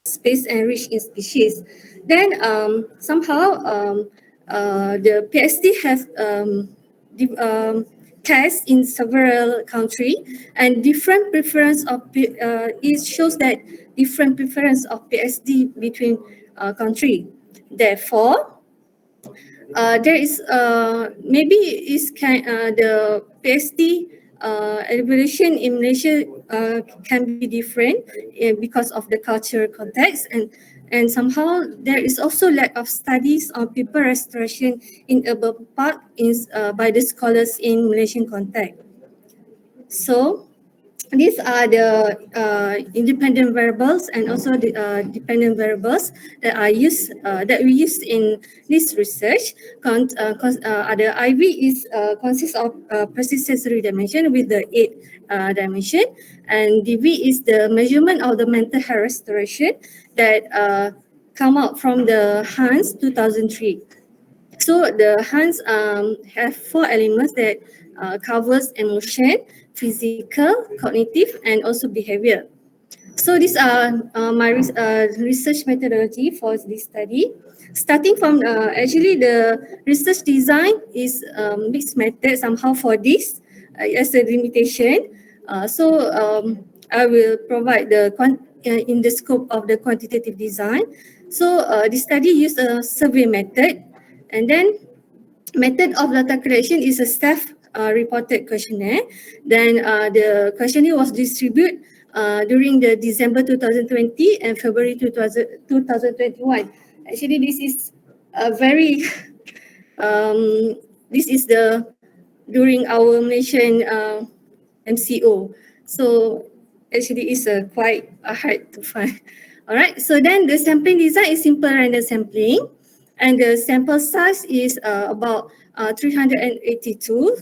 space and rich in species. Then somehow the PSD have tests in several countries, and different preference of it shows that different preference of PSD between country. Therefore, there is maybe the PSD evaluation in Malaysia can be different because of the cultural context, and somehow there is also lack of studies on people restoration in urban park by the scholars in Malaysian context. So these are the independent variables and also the dependent variables that are used that we use in this research. The IV is consists of persistency dimension with the 8 dimension, and DV is the measurement of the mental health restoration that come out from the Hans 2003. So the Hans have 4 elements that covers emotion, physical, cognitive, and also behavior. So these are my research methodology for this study. Starting from actually the research design is mixed method somehow for this as a limitation. I will provide in the scope of the quantitative design. So the study used a survey method, and then method of data collection is a staff reported questionnaire. Then the questionnaire was distributed during the December 2020 and February 2021. Actually, this is a very this is the during our Malaysian MCO. So actually, it's quite hard to find. All right. So then the sampling design is simple random sampling, and the sample size is about 382.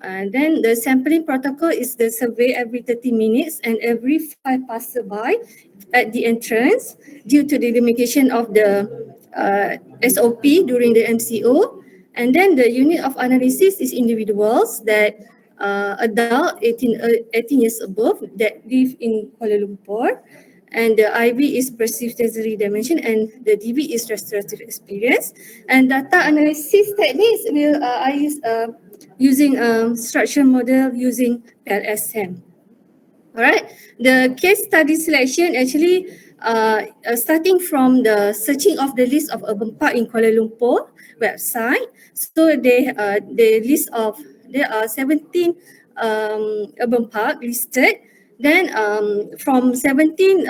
And then the sampling protocol is the survey every 30 minutes and every 5 passerby at the entrance due to the limitation of the SOP during the MCO. And then the unit of analysis is individuals that adult 18 years above that live in Kuala Lumpur. And the IV is persistency dimension, and the DV is restorative experience. And data analysis techniques I use using structure model using PLSM. All right. The case study selection actually starting from the searching of the list of urban park in Kuala Lumpur website. So there are 17 urban park listed. Then from 17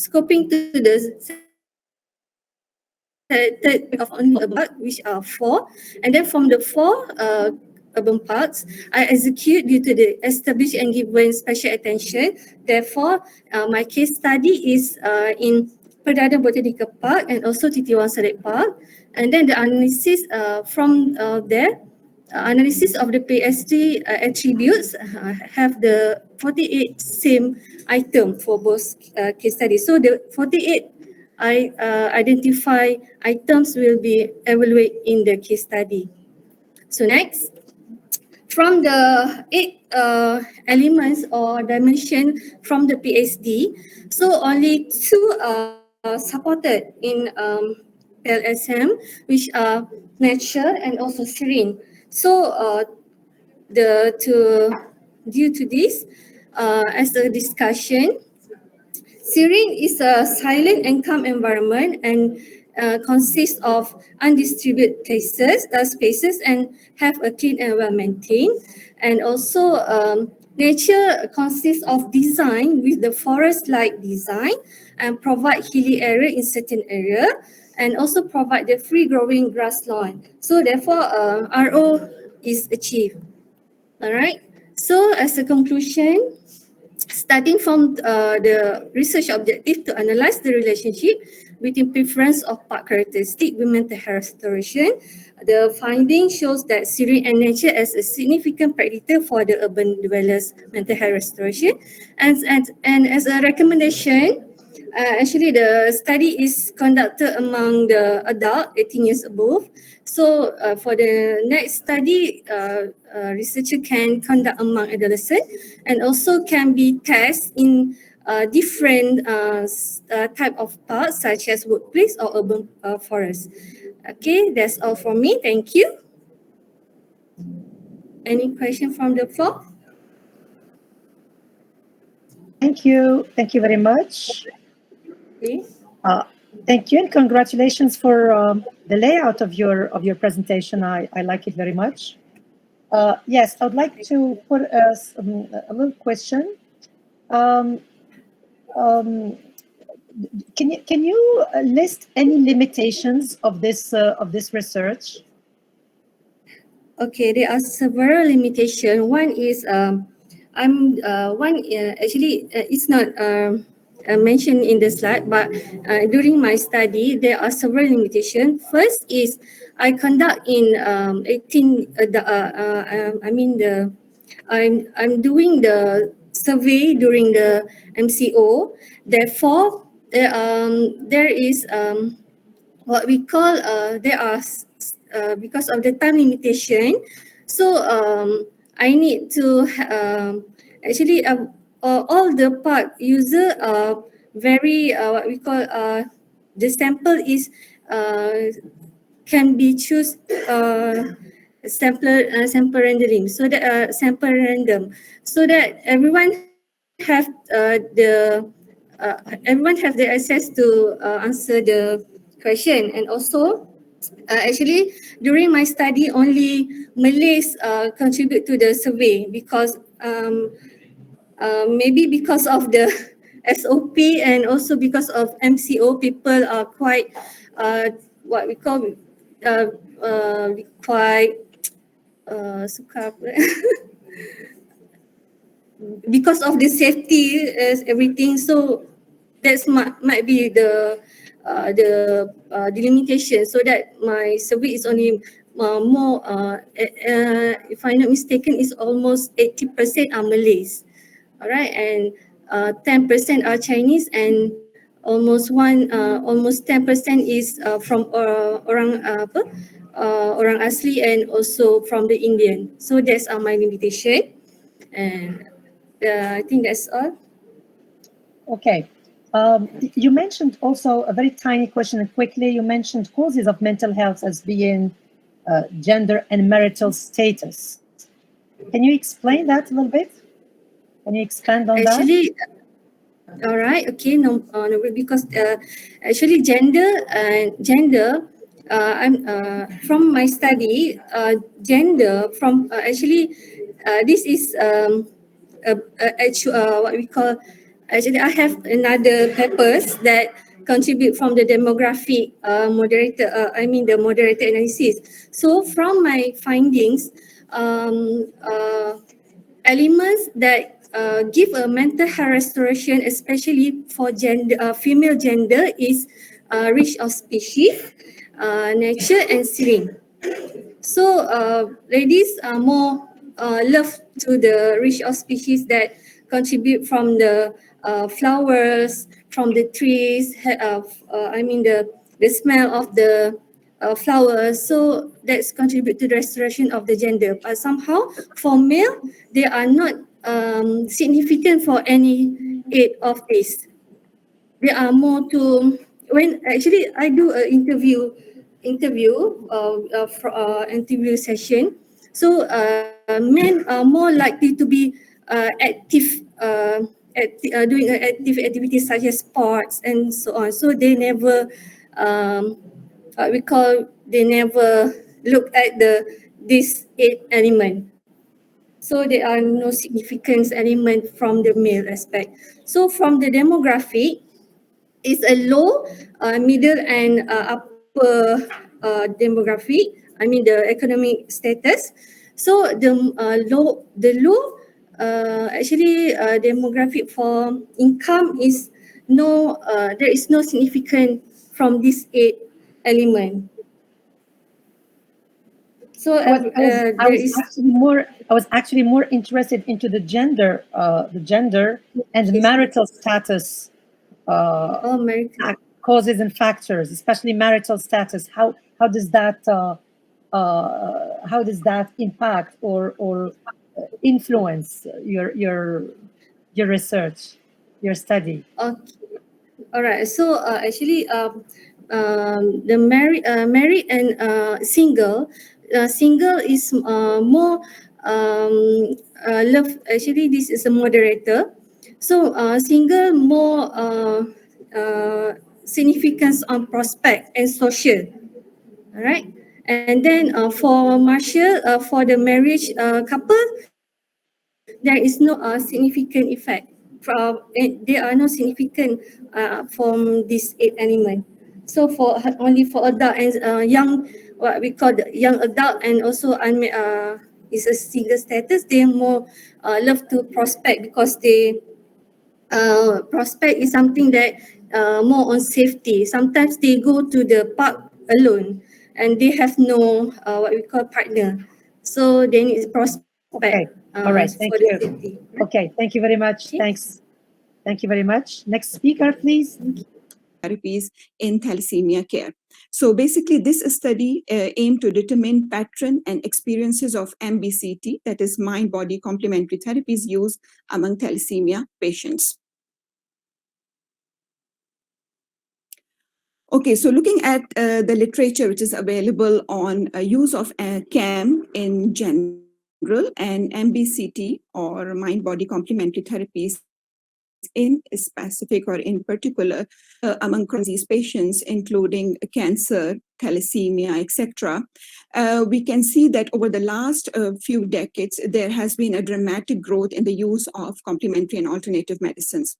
scoping to the of only about which are 4, and then from the 4 urban parks I execute due to the established and given special attention. Therefore, my case study is in Perdana Botanical Park and also Titiwang Select Park, and then the analysis from there. Analysis of the PSD attributes have the 48 same item for both case studies. So the 48 identify items will be evaluated in the case study. So next, from the 8 elements or dimension from the PSD, so only 2 are supported in LSM, which are nature and also serene. So due to this, as a discussion, serene is a silent and calm environment and consists of undistributed spaces and have a clean and well maintained. And also nature consists of design with the forest-like design and provide hilly area in certain area, and also provide the free growing grass lawn. So therefore RO is achieved. All right. So as a conclusion, starting from the research objective to analyze the relationship between preference of park characteristic with mental health restoration, the finding shows that serene and nature as a significant predictor for the urban dwellers' mental health restoration. And as a recommendation, actually the study is conducted among the adult 18 years above. So for the next study, researcher can conduct among adolescents and also can be tested in different type of parks such as workplace or urban forest. Okay, that's all from me. Thank you. Any question from the floor? Thank you. Thank you very much. Please. Thank you and congratulations for the layout of your presentation. I like it very much. Yes, I would like to put a little question. Can you list any limitations of this research? Okay, there are several limitations. One is it's not mentioned in the slide, but during my study there are several limitations. First is I conduct in 18. I'm doing the survey during the MCO. Therefore, there is what we call because of the time limitation. So I need to all the part user are very what we call the sample is can be choose sample rendering, so that sample random, so that everyone have the access to answer the question. And also actually during my study only Malays contribute to the survey because maybe because of the SOP and also because of MCO, people are quite what we call quite suka apa because of the safety everything. So that's might be the delimitation, so that my survey is only more if I'm not mistaken, is almost 80% are Malays. All right, and 10% are Chinese, and almost 10% is from orang orang asli, and also from the Indian. So that's my limitation, and I think that's all. Okay. You mentioned also a very tiny question, and quickly you mentioned causes of mental health as being gender and marital status. Can you explain that a little bit? Can you expand on that? All right. Okay. No, because actually gender. I'm from my study. Gender from this is what we call. Actually, I have another papers that contribute from the demographic the moderator analysis. So from my findings, elements that give a mental health restoration, especially for female gender, is reach of species, nature, and seeing. So ladies are more love to the reach of species that contribute from the flowers, from the trees. The smell of the flowers. So that's contribute to the restoration of the gender. But somehow for male, they are not significant for any aid of this. They are more to when actually I do an interview session. So men are more likely to be active doing active activities such as sports and so on. So they never they never look at this 8 element. So there are no significant element from the male aspect. So from the demographic, it's a low, middle, and upper demographic. The economic status. So the low demographic for income is no. There is no significant from this 8 element. So I was actually more interested into the gender and marital status causes and factors, especially marital status. How does that impact or influence your research, your study? Okay. All right. So actually, the married and single, single is more love. Actually, this is a moderator. So single more significance on prospect and social. All right. And then for Marshall, for the marriage couple, there is no significant effect. There are no significant from this eight element. So for only for adult and young, what we call the young adult and also is a single status, they more love to prospect because they prospect is something that more on safety. Sometimes they go to the park alone and they have no what we call partner. So they need prospect Okay, all for right, the thank you. safety. Okay, thank you very much. Okay. Thanks. Thank you very much. Next speaker, please. Therapies in thalassemia care. So basically, this study aimed to determine pattern and experiences of MBCT, that is mind-body complementary therapies used among thalassemia patients. Okay, so looking at the literature which is available on use of CAM in general and MBCT or mind-body complementary therapies in specific or in particular among these patients, including cancer, thalassemia, etc., we can see that over the last few decades, there has been a dramatic growth in the use of complementary and alternative medicines.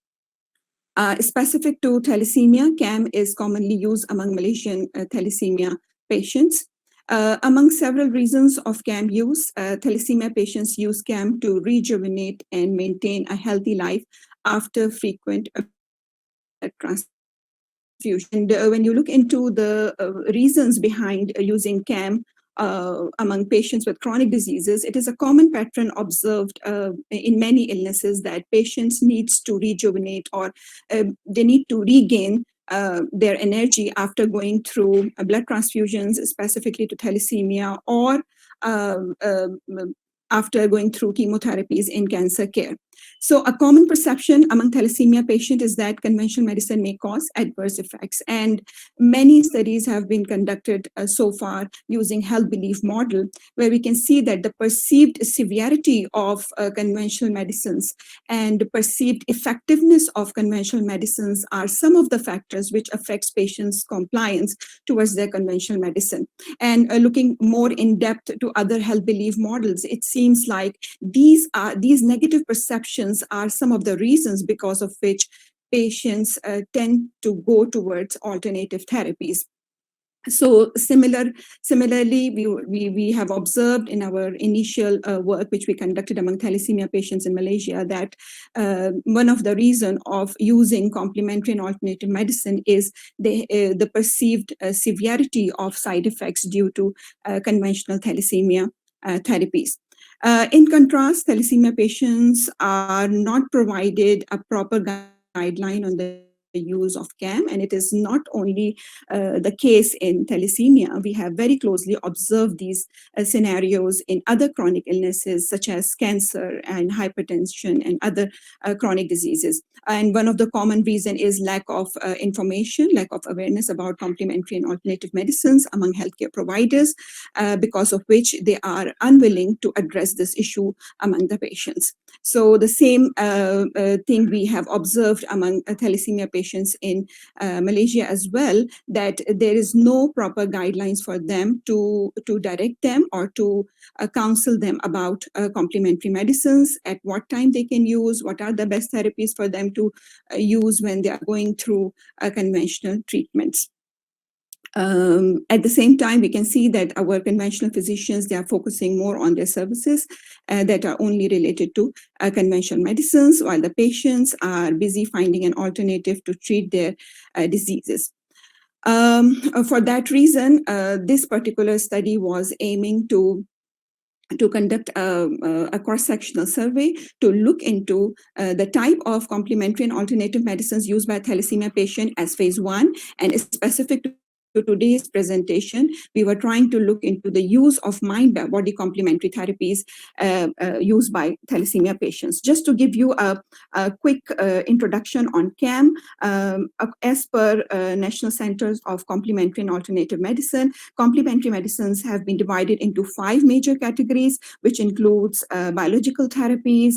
Specific to thalassemia, CAM is commonly used among Malaysian thalassemia patients. Among several reasons of CAM use, thalassemia patients use CAM to rejuvenate and maintain a healthy life after frequent transfusion. And when you look into the reasons behind using CAM among patients with chronic diseases, it is a common pattern observed in many illnesses that patients needs to rejuvenate or they need to regain their energy after going through blood transfusions, specifically to thalassemia, or after going through chemotherapies in cancer care. So a common perception among thalassemia patients is that conventional medicine may cause adverse effects. And many studies have been conducted so far using health belief model, where we can see that the perceived severity of conventional medicines and perceived effectiveness of conventional medicines are some of the factors which affects patients' compliance towards their conventional medicine. And looking more in depth to other health belief models, it seems like these negative perceptions are some of the reasons because of which patients tend to go towards alternative therapies. So similarly, we have observed in our initial work, which we conducted among thalassemia patients in Malaysia, that one of the reasons of using complementary and alternative medicine is the perceived severity of side effects due to conventional thalassemia therapies. In contrast, thalassemia patients are not provided a proper guideline on the use of CAM, and it is not only the case in thalassemia. We have very closely observed these scenarios in other chronic illnesses such as cancer and hypertension and other chronic diseases. And one of the common reasons is lack of information, lack of awareness about complementary and alternative medicines among healthcare providers, because of which they are unwilling to address this issue among the patients. So the same thing we have observed among thalassemia patients in Malaysia as well, that there is no proper guidelines for them to direct them or to counsel them about complementary medicines, at what time they can use, what are the best therapies for them to use when they are going through conventional treatments. At the same time, we can see that our conventional physicians, they are focusing more on their services that are only related to conventional medicines, while the patients are busy finding an alternative to treat their diseases. For that reason, this particular study was aiming to conduct a cross-sectional survey to look into the type of complementary and alternative medicines used by thalassemia patient as phase 1 and specific to to today's presentation, we were trying to look into the use of mind-body complementary therapies used by thalassemia patients. Just to give you a quick introduction on CAM, as per National Centers of Complementary and Alternative Medicine, complementary medicines have been divided into 5 major categories, which includes biological therapies,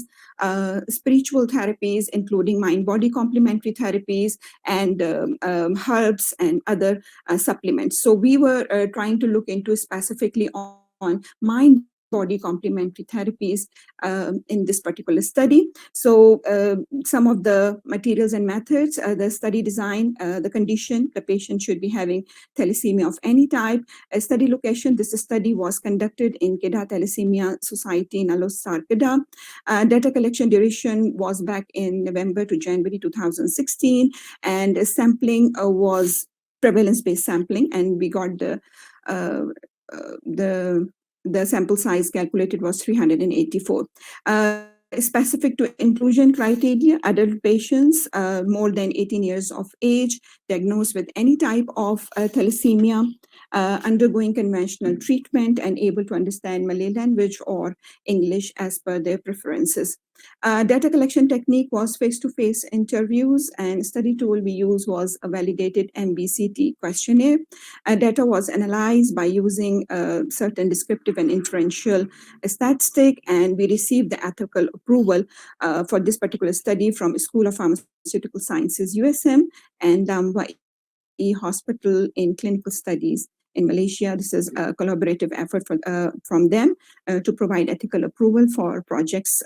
spiritual therapies, including mind-body complementary therapies, and herbs and other supplements. So we were trying to look into specifically on mind-body complementary therapies in this particular study. So some of the materials and methods, the study design, the condition, the patient should be having thalassemia of any type. A study location, this study was conducted in Kedah Thalassemia Society in Alosar, Kedah. Data collection duration was back in November to January 2016, and sampling was prevalence-based sampling, and we got the sample size calculated was 384. Specific to inclusion criteria, adult patients more than 18 years of age, diagnosed with any type of thalassemia, undergoing conventional treatment, and able to understand Malay language or English as per their preferences. Data collection technique was face-to-face interviews, and study tool we used was a validated MBCT questionnaire. Data was analyzed by using certain descriptive and inferential statistic, and we received the ethical approval for this particular study from School of Pharmaceutical Sciences, USM, and Damwa Hospital in Clinical Studies in Malaysia. This is a collaborative effort from them to provide ethical approval for projects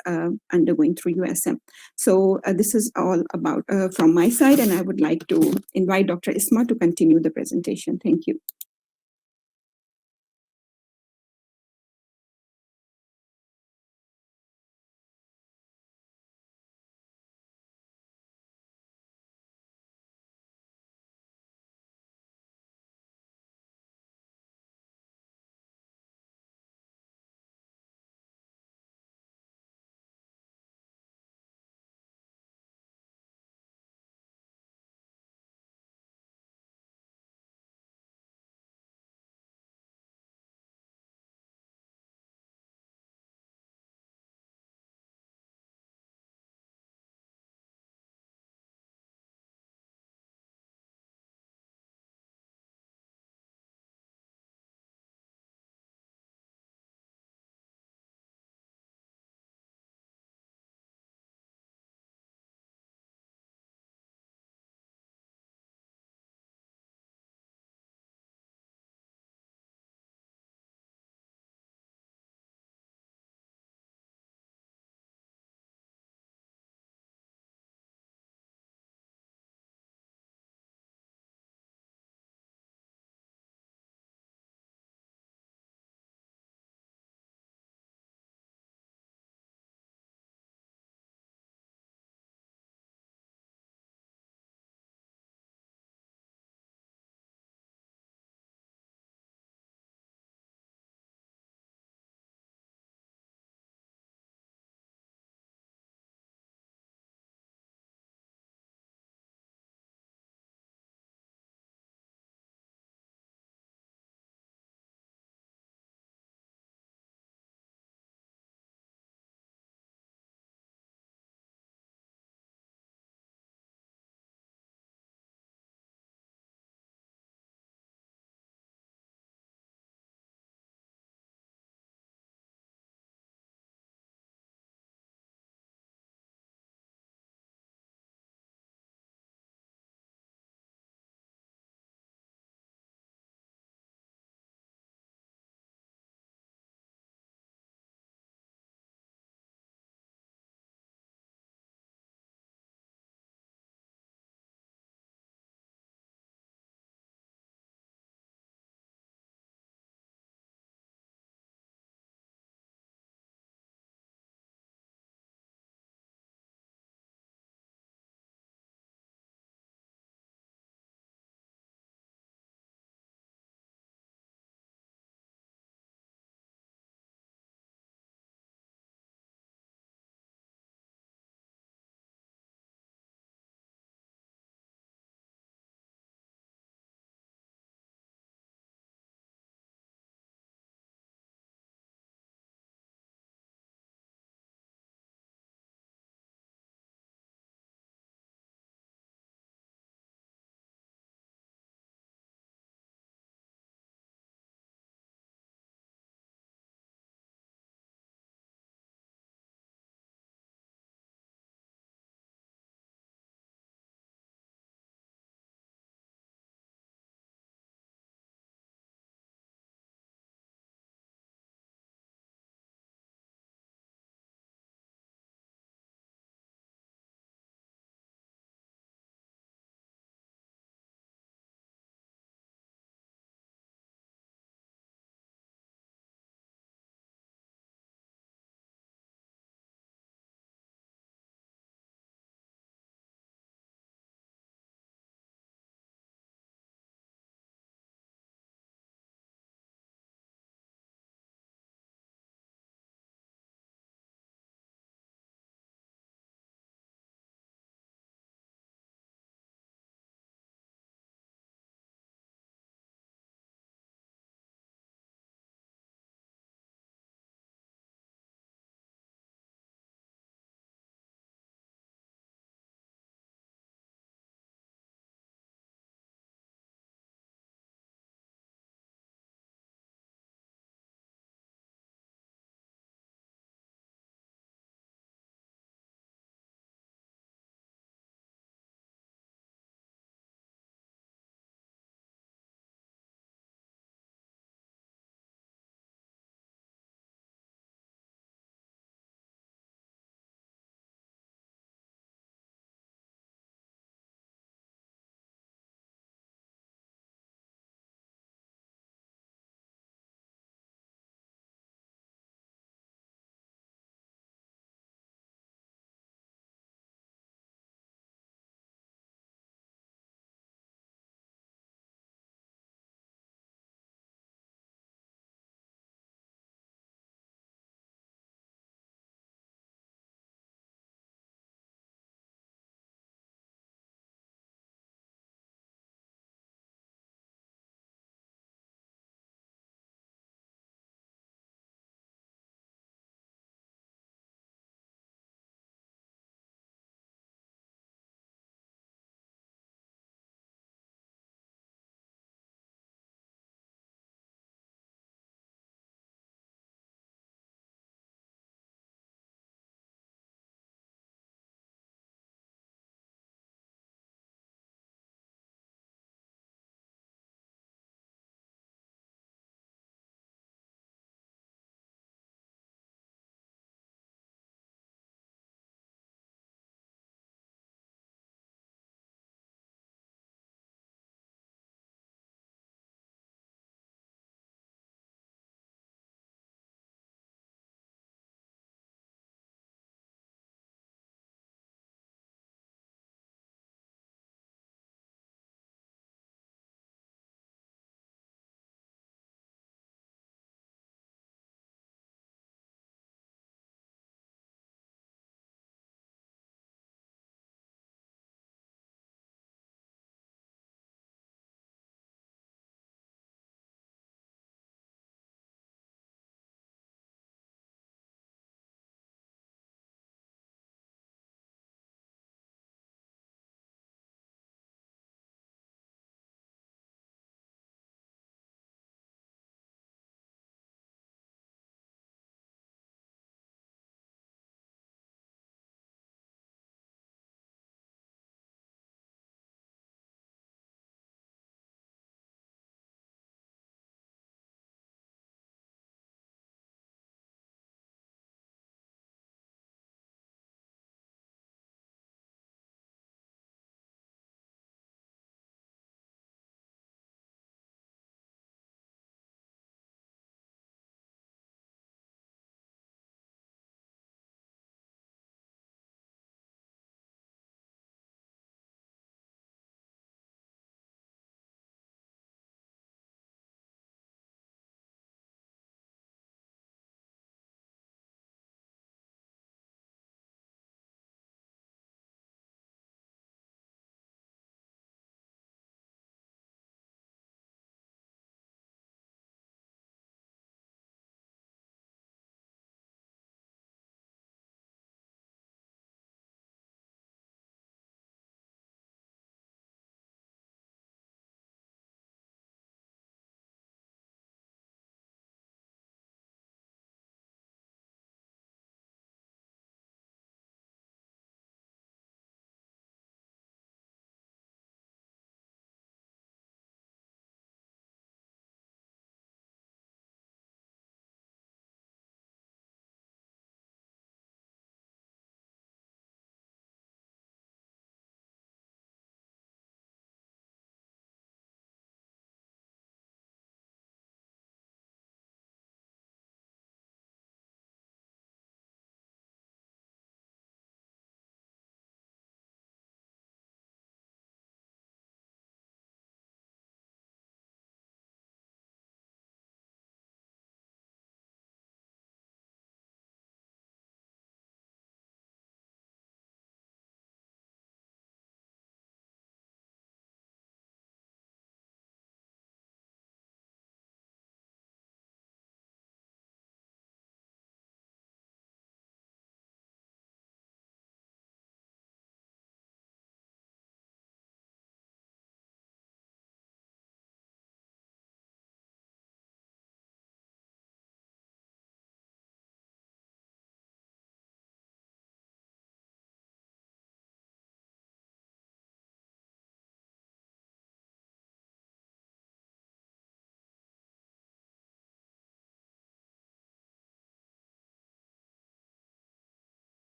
undergoing through USM. So this is all about from my side, and I would like to invite Dr. Isma to continue the presentation. Thank you.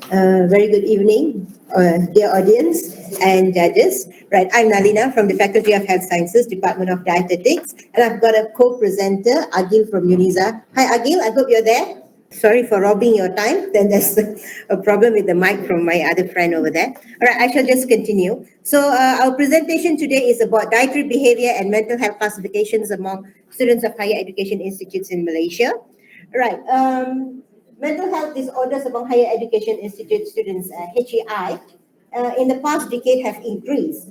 Very good evening, dear audience and judges. Right, I'm Nalina from the Faculty of Health Sciences, Department of Dietetics, and I've got a co-presenter, Agil from UNISA. Hi, Agil, I hope you're there. Sorry for robbing your time. Then there's a problem with the mic from my other friend over there. All right, I shall just continue. So our presentation today is about dietary behavior and mental health classifications among students of higher education institutes in Malaysia. All right. Mental health disorders among higher education institute students, HEI, in the past decade have increased.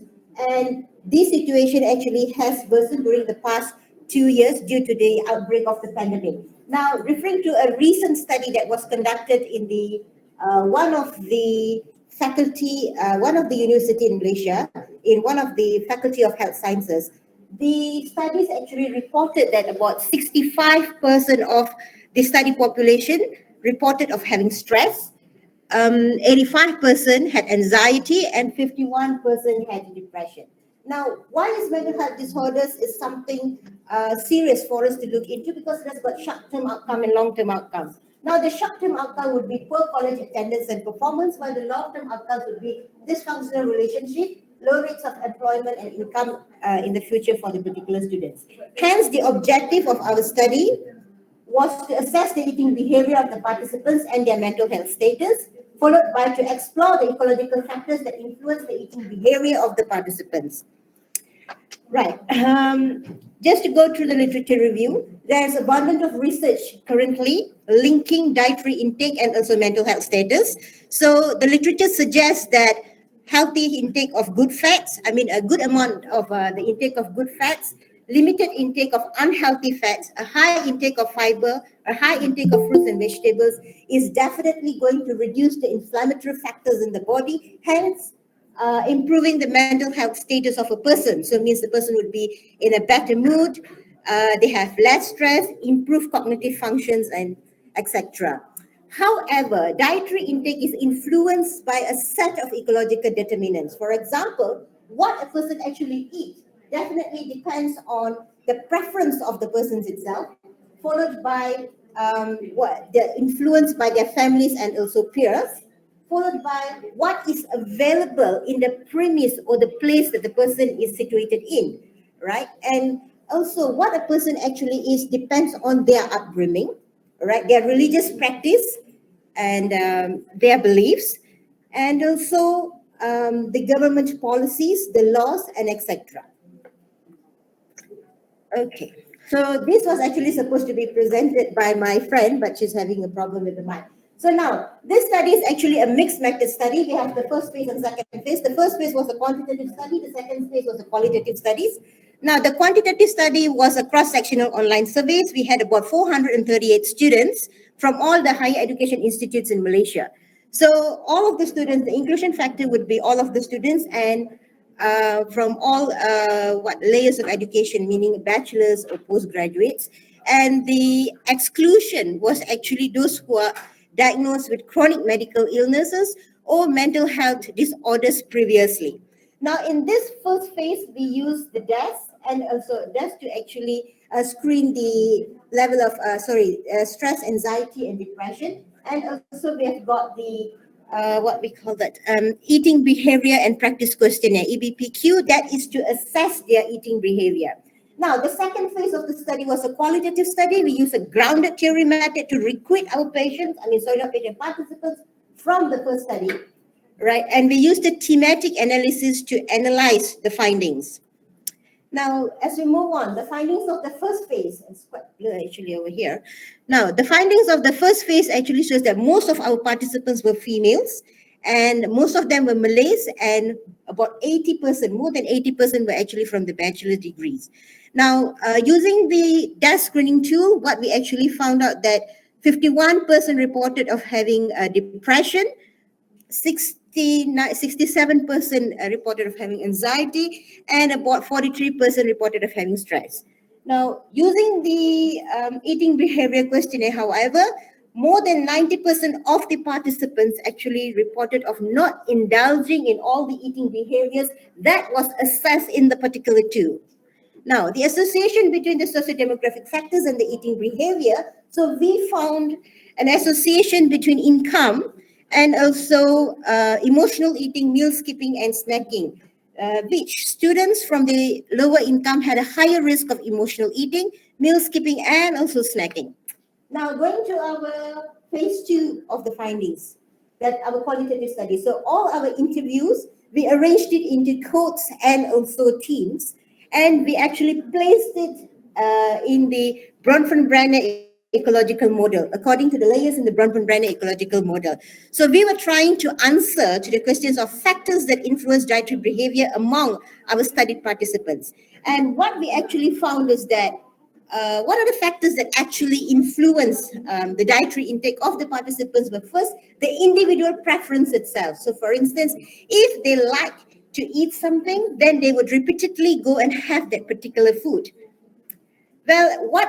And this situation actually has worsened during the past 2 years due to the outbreak of the pandemic. Now, referring to a recent study that was conducted in the one of the faculty, one of the university in Malaysia, in one of the Faculty of Health Sciences, the studies actually reported that about 65% of the study population reported of having stress, 85% had anxiety, and 51% had depression. Now, why is mental health disorders is something serious for us to look into, because it has got short-term outcome and long-term outcomes. Now, the short-term outcome would be poor college attendance and performance, while the long-term outcomes would be dysfunctional relationship, low rates of employment and income in the future for the particular students. Hence, the objective of our study was to assess the eating behavior of the participants and their mental health status, followed by to explore the ecological factors that influence the eating behavior of the participants. Right. Just to go through the literature review, there's abundant of research currently linking dietary intake and also mental health status. So the literature suggests that healthy intake of good fats, a good amount of the intake of good fats, limited intake of unhealthy fats, a high intake of fiber, a high intake of fruits and vegetables is definitely going to reduce the inflammatory factors in the body, hence improving the mental health status of a person. So it means the person would be in a better mood, they have less stress, improved cognitive functions, and etc. However, dietary intake is influenced by a set of ecological determinants. For example, what a person actually eats definitely depends on the preference of the persons itself, followed by what the influence by their families and also peers, followed by what is available in the premise or the place that the person is situated in, right? And also what a person actually is depends on their upbringing, right? Their religious practice and their beliefs, and also the government policies, the laws, and etc. Okay, so this was actually supposed to be presented by my friend, but she's having a problem with the mic. So now, this study is actually a mixed method study. We have the first phase and second phase. The first phase was a quantitative study. The second phase was a qualitative studies. Now, the quantitative study was a cross-sectional online surveys. We had about 438 students from all the higher education institutes in Malaysia. So all of the students, the inclusion factor would be all of the students and from all layers of education, meaning bachelors or postgraduates. And the exclusion was actually those who are diagnosed with chronic medical illnesses or mental health disorders previously. Now, in this first phase, we use the DES and also DES to actually screen the level of stress, anxiety, and depression. And also we have got the eating behavior and practice questionnaire, EBPQ, that is to assess their eating behavior. Now, the second phase of the study was a qualitative study. We use a grounded theory method to recruit our patient participants from the first study, right? And we used a thematic analysis to analyze the findings. Now, as we move on, the findings of the first phase, it's quite clear actually over here. Now, the findings of the first phase actually shows that most of our participants were females and most of them were Malays, and about 80%, more than 80% were actually from the bachelor degrees. Now, using the DES screening tool, what we actually found out that 51% reported of having depression, 67% reported of having anxiety, and about 43% reported of having stress. Now, using the eating behavior questionnaire, however, more than 90% of the participants actually reported of not indulging in all the eating behaviors that was assessed in the particular tool. Now, the association between the socio-demographic factors and the eating behavior, so we found an association between income and also emotional eating, meal skipping, and snacking, which students from the lower income had a higher risk of emotional eating, meal skipping, and also snacking. Now, going to our phase 2 of the findings, that our qualitative study. So all our interviews, we arranged it into cohorts and also teams, and we actually placed it in the Bronfen-Brenner ecological model, according to the layers in the Bronfen-Brenner ecological model. So we were trying to answer to the questions of factors that influence dietary behavior among our studied participants. And what we actually found is that what are the factors that actually influence the dietary intake of the participants? But first, the individual preference itself. So for instance, if they like to eat something, then they would repeatedly go and have that particular food. Well, what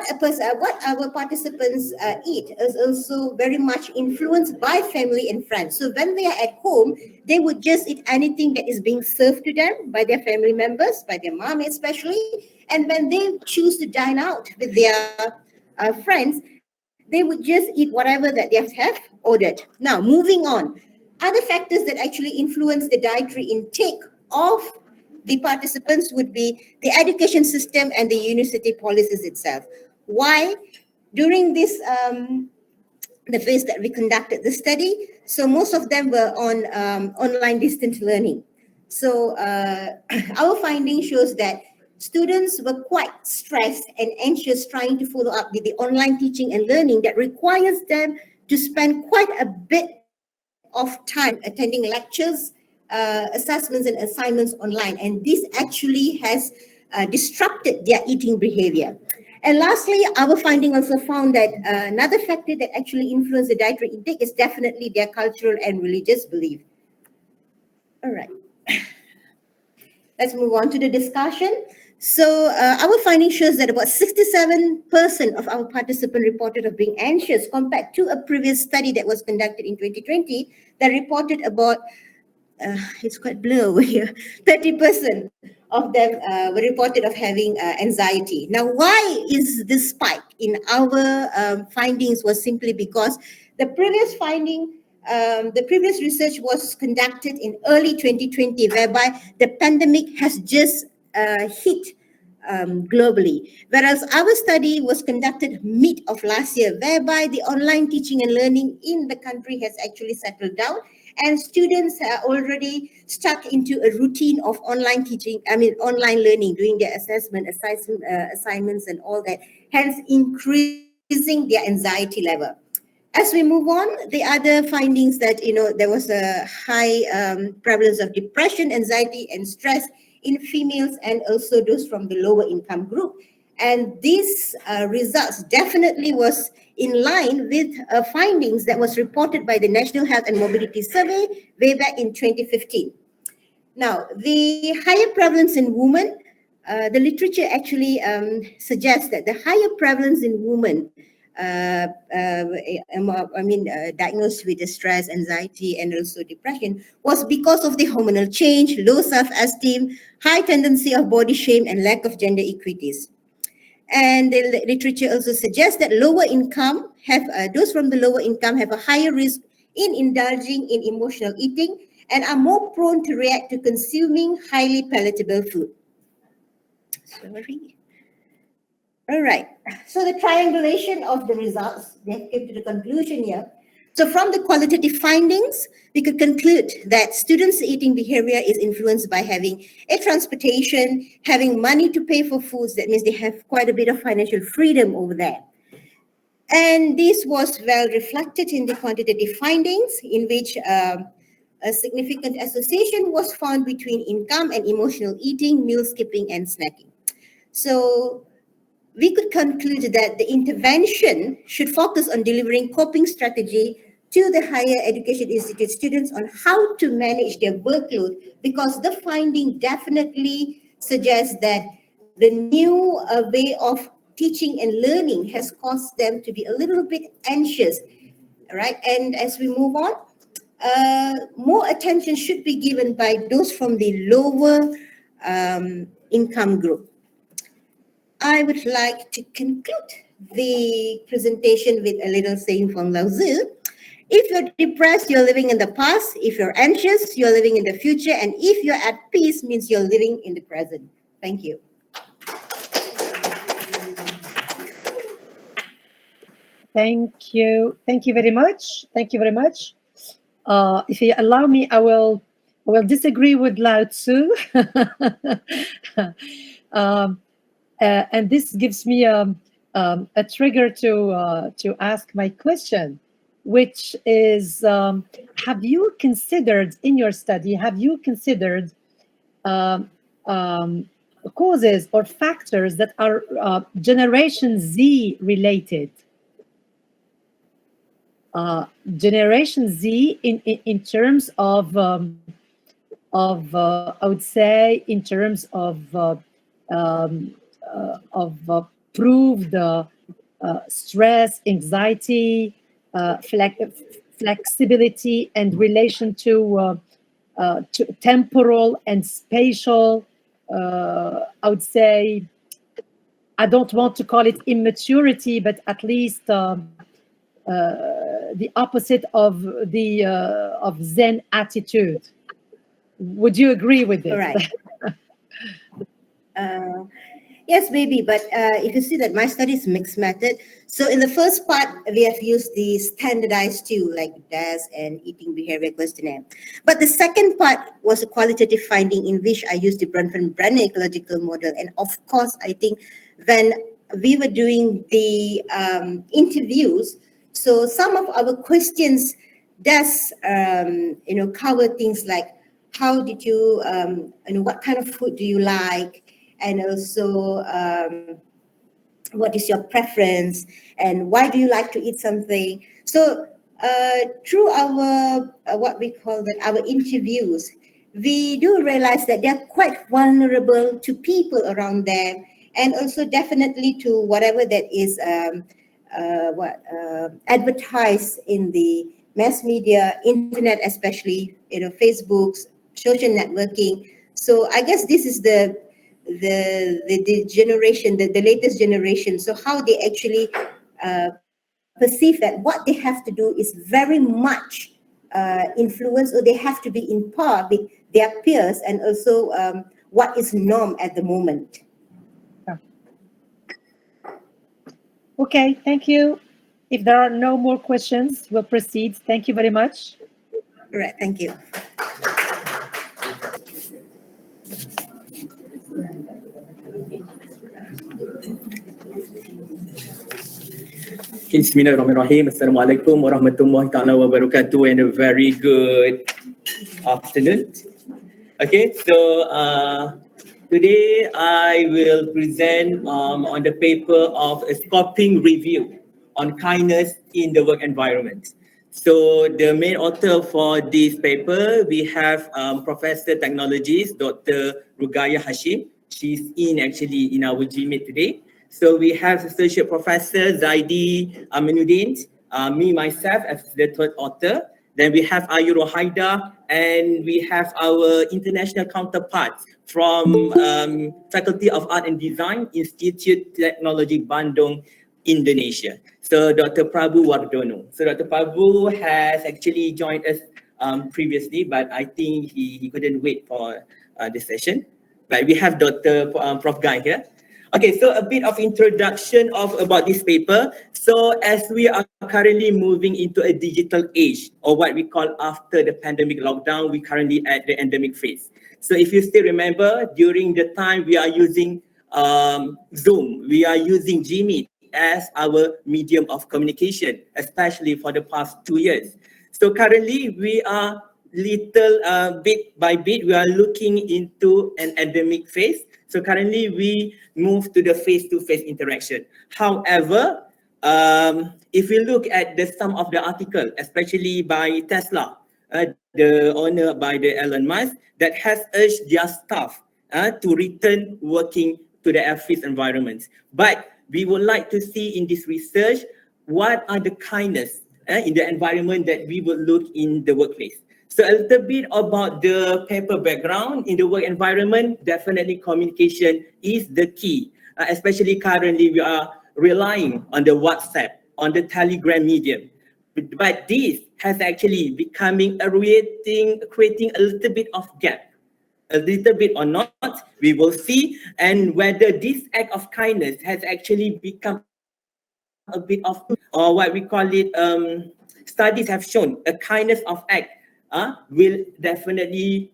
our participants eat is also very much influenced by family and friends. So when they are at home, they would just eat anything that is being served to them by their family members, by their mom especially. And when they choose to dine out with their friends, they would just eat whatever that they have ordered. Now, moving on, other factors that actually influence the dietary intake of the participants would be the education system and the university policies itself. Why? During this the phase that we conducted the study, so most of them were on online distance learning. So our finding shows that students were quite stressed and anxious trying to follow up with the online teaching and learning that requires them to spend quite a bit of time attending lectures, assessments and assignments online. And this actually has disrupted their eating behavior. And lastly, our finding also found that another factor that actually influenced the dietary intake is definitely their cultural and religious belief. All right. Let's move on to the discussion. So our finding shows that about 67% of our participants reported of being anxious compared to a previous study that was conducted in 2020 that reported about, it's quite blur over here, 30% of them were reported of having anxiety. Now, why is this spike in our findings was simply because the previous finding, the previous research was conducted in early 2020, whereby the pandemic has just hit globally. Whereas our study was conducted mid of last year, whereby the online teaching and learning in the country has actually settled down and students are already stuck into a routine of online teaching, online learning, doing their assignments and all that, hence increasing their anxiety level. As we move on, the other findings that, there was a high prevalence of depression, anxiety, and stress in females and also those from the lower income group. And these results definitely was in line with findings that was reported by the National Health and Mobility Survey way back in 2015. Now, the higher prevalence in women, the literature actually suggests that the higher prevalence in women diagnosed with the stress, anxiety, and also depression was because of the hormonal change, low self-esteem, high tendency of body shame, and lack of gender equities. And the literature also suggests that lower income those from the lower income have a higher risk in indulging in emotional eating and are more prone to react to consuming highly palatable food. Sorry. All right. So the triangulation of the results, they came to the conclusion here. So from the qualitative findings, we could conclude that students' eating behavior is influenced by having a transportation, having money to pay for foods. That means they have quite a bit of financial freedom over there. And this was well reflected in the quantitative findings, in which a significant association was found between income and emotional eating, meal skipping, and snacking. So we could conclude that the intervention should focus on delivering coping strategy to the higher education institute students on how to manage their workload, because the finding definitely suggests that the new way of teaching and learning has caused them to be a little bit anxious, right? And as we move on, more attention should be given by those from the lower income group. I would like to conclude the presentation with a little saying from Lao Tzu. If you're depressed, you're living in the past. If you're anxious, you're living in the future. And if you're at peace, means you're living in the present. Thank you. Thank you. Thank you very much. Thank you very much. If you allow me, I will disagree with Lao Tzu. And this gives me a trigger to ask my question, which is, have you considered in your study, have you considered causes or factors that are Generation Z related? Generation Z in terms of I would say in terms of proved stress, anxiety, flexibility, and relation to temporal and spatial. I would say, I don't want to call it immaturity, but at least the opposite of the of Zen attitude. Would you agree with this? All right. Yes, maybe, but if you see that my study is mixed method, so in the first part, we have used the standardized tool like DAS and Eating Behavior Questionnaire. But the second part was a qualitative finding in which I used the Brunson-Brenner ecological model. And of course, I think when we were doing the interviews, so some of our questions does, cover things like, how did you, what kind of food do you like? And also, what is your preference? And why do you like to eat something? So through our, what we call that, our interviews, we do realize that they're quite vulnerable to people around them, and also definitely to whatever that is advertised in the mass media, internet especially, Facebook's, social networking. So I guess this is the generation, the latest generation. So how they actually perceive that what they have to do is very much influence, or they have to be in par with their peers, and also what is norm at the moment. Okay, thank you. If there are no more questions, we'll proceed. Thank you very much. All right, thank you. Bismillahirrahmanirrahim. Assalamualaikum warahmatullahi ta'ala wabarakatuh, and a very good afternoon. Okay, so today I will present on the paper of a scoping review on kindness in the work environment. So the main author for this paper, we have Professor Technologist, Dr. Rugaya Hashim. She's actually in our GMAT today. So we have Associate Professor Zaidi Aminuddin, me myself as the third author. Then we have Ayuro Haida, and we have our international counterparts from Faculty of Art and Design, Institute Teknologi Bandung, Indonesia. So Dr. Prabu Wardono. So Dr. Prabu has actually joined us previously, but I think he couldn't wait for this session. But we have Dr. Prof Guy here. Okay, so a bit of introduction about this paper. So as we are currently moving into a digital age, or what we call after the pandemic lockdown, we currently at the endemic phase. So if you still remember, during the time we are using Zoom, we are using GMeet as our medium of communication, especially for the past 2 years. So currently we are bit by bit, we are looking into an endemic phase. So currently we move to the face-to-face interaction. However, if we look at some of the article, especially by Tesla, the owner by the Elon Musk, that has urged their staff to return working to the office environments. But we would like to see in this research, what are the kindness in the environment that we will look in the workplace. So a little bit about the paper background. In the work environment, definitely communication is the key. Especially currently, we are relying on the WhatsApp, on the Telegram medium. but this has actually becoming creating a little bit of gap, a little bit or not, we will see, and whether this act of kindness has actually become a bit of, or what we call it, studies have shown a kindness of act will definitely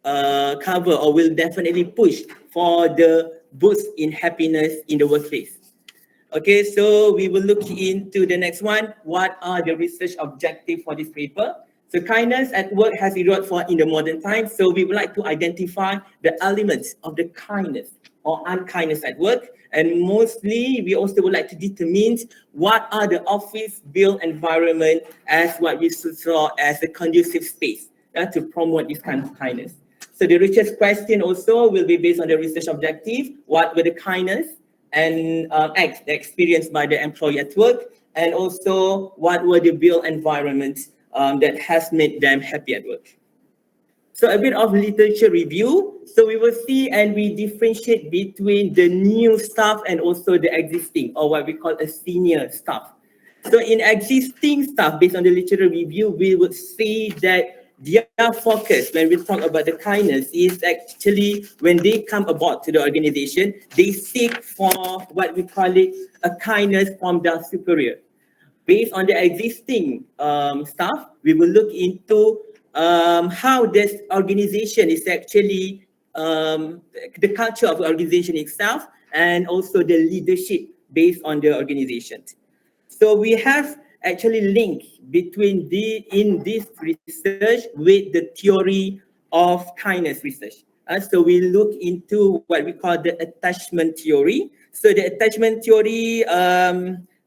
cover or will definitely push for the boost in happiness in the workplace. Okay, so we will look into the next one. What are the research objectives for this paper? So kindness at work has evolved for in the modern times. So we would like to identify the elements of the kindness or unkindness at work. And mostly, we also would like to determine what are the office built environment as what we saw as a conducive space to promote this kind of kindness. So the research question also will be based on the research objective. What were the kindness and acts experienced by the employee at work, and also what were the built environments that has made them happy at work. So a bit of literature review. So we will see and we differentiate between the new staff and also the existing, or what we call a senior staff. So in existing staff, based on the literature review, we would see that their focus when we talk about the kindness is actually when they come aboard to the organization, they seek for what we call it a kindness from their superior. Based on the existing staff, we will look into how this organization is actually the culture of the organization itself, and also the leadership based on the organization. So we have actually linked between in this research with the theory of kindness research. So we look into what we call the attachment theory. So the attachment theory,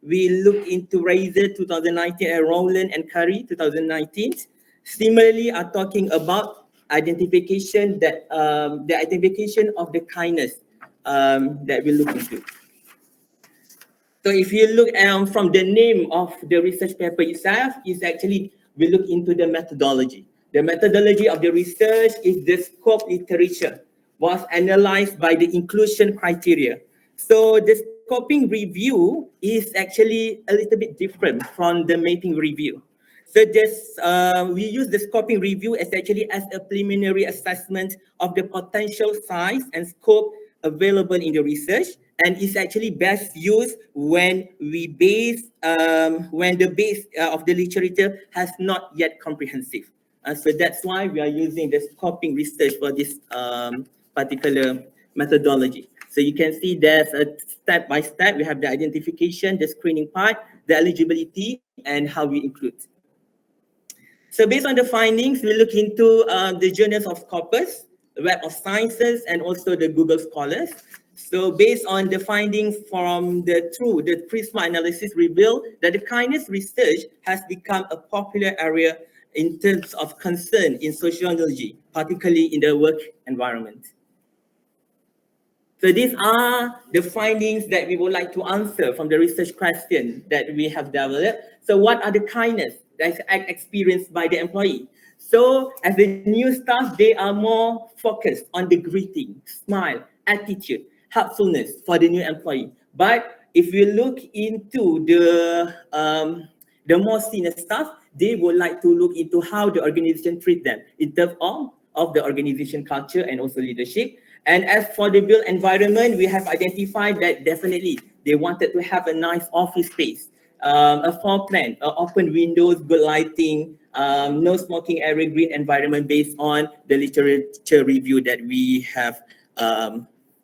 we look into Razor 2019 and Rowland and Curry 2019. Similarly, are talking about identification that the identification of the kindness that we look into. So if you look from the name of the research paper itself, is actually we look into the methodology. The methodology of the research is the scope literature was analyzed by the inclusion criteria. So the scoping review is actually a little bit different from the mapping review. So this, we use the scoping review as actually as a preliminary assessment of the potential size and scope available in the research, and is actually best used when we base, when the base of the literature has not yet comprehensive. So that's why we are using the scoping research for this particular methodology. So you can see there's a step by step. We have the identification, the screening part, the eligibility, and how we include. So based on the findings, we look into the journals of Scopus, the Web of Sciences, and also the Google Scholars. So based on the findings from the Prisma analysis reveal that the kindness research has become a popular area in terms of concern in sociology, particularly in the work environment. So these are the findings that we would like to answer from the research question that we have developed. So what are the kindness that's experienced by the employee? So as the new staff, they are more focused on the greeting, smile, attitude, helpfulness for the new employee. But if you look into the more senior staff, they would like to look into how the organization treats them in terms of the organization culture and also leadership. And as for the built environment, we have identified that definitely they wanted to have a nice office space, a floor plan, open windows, good lighting, no smoking area, green environment based on the literature review that we have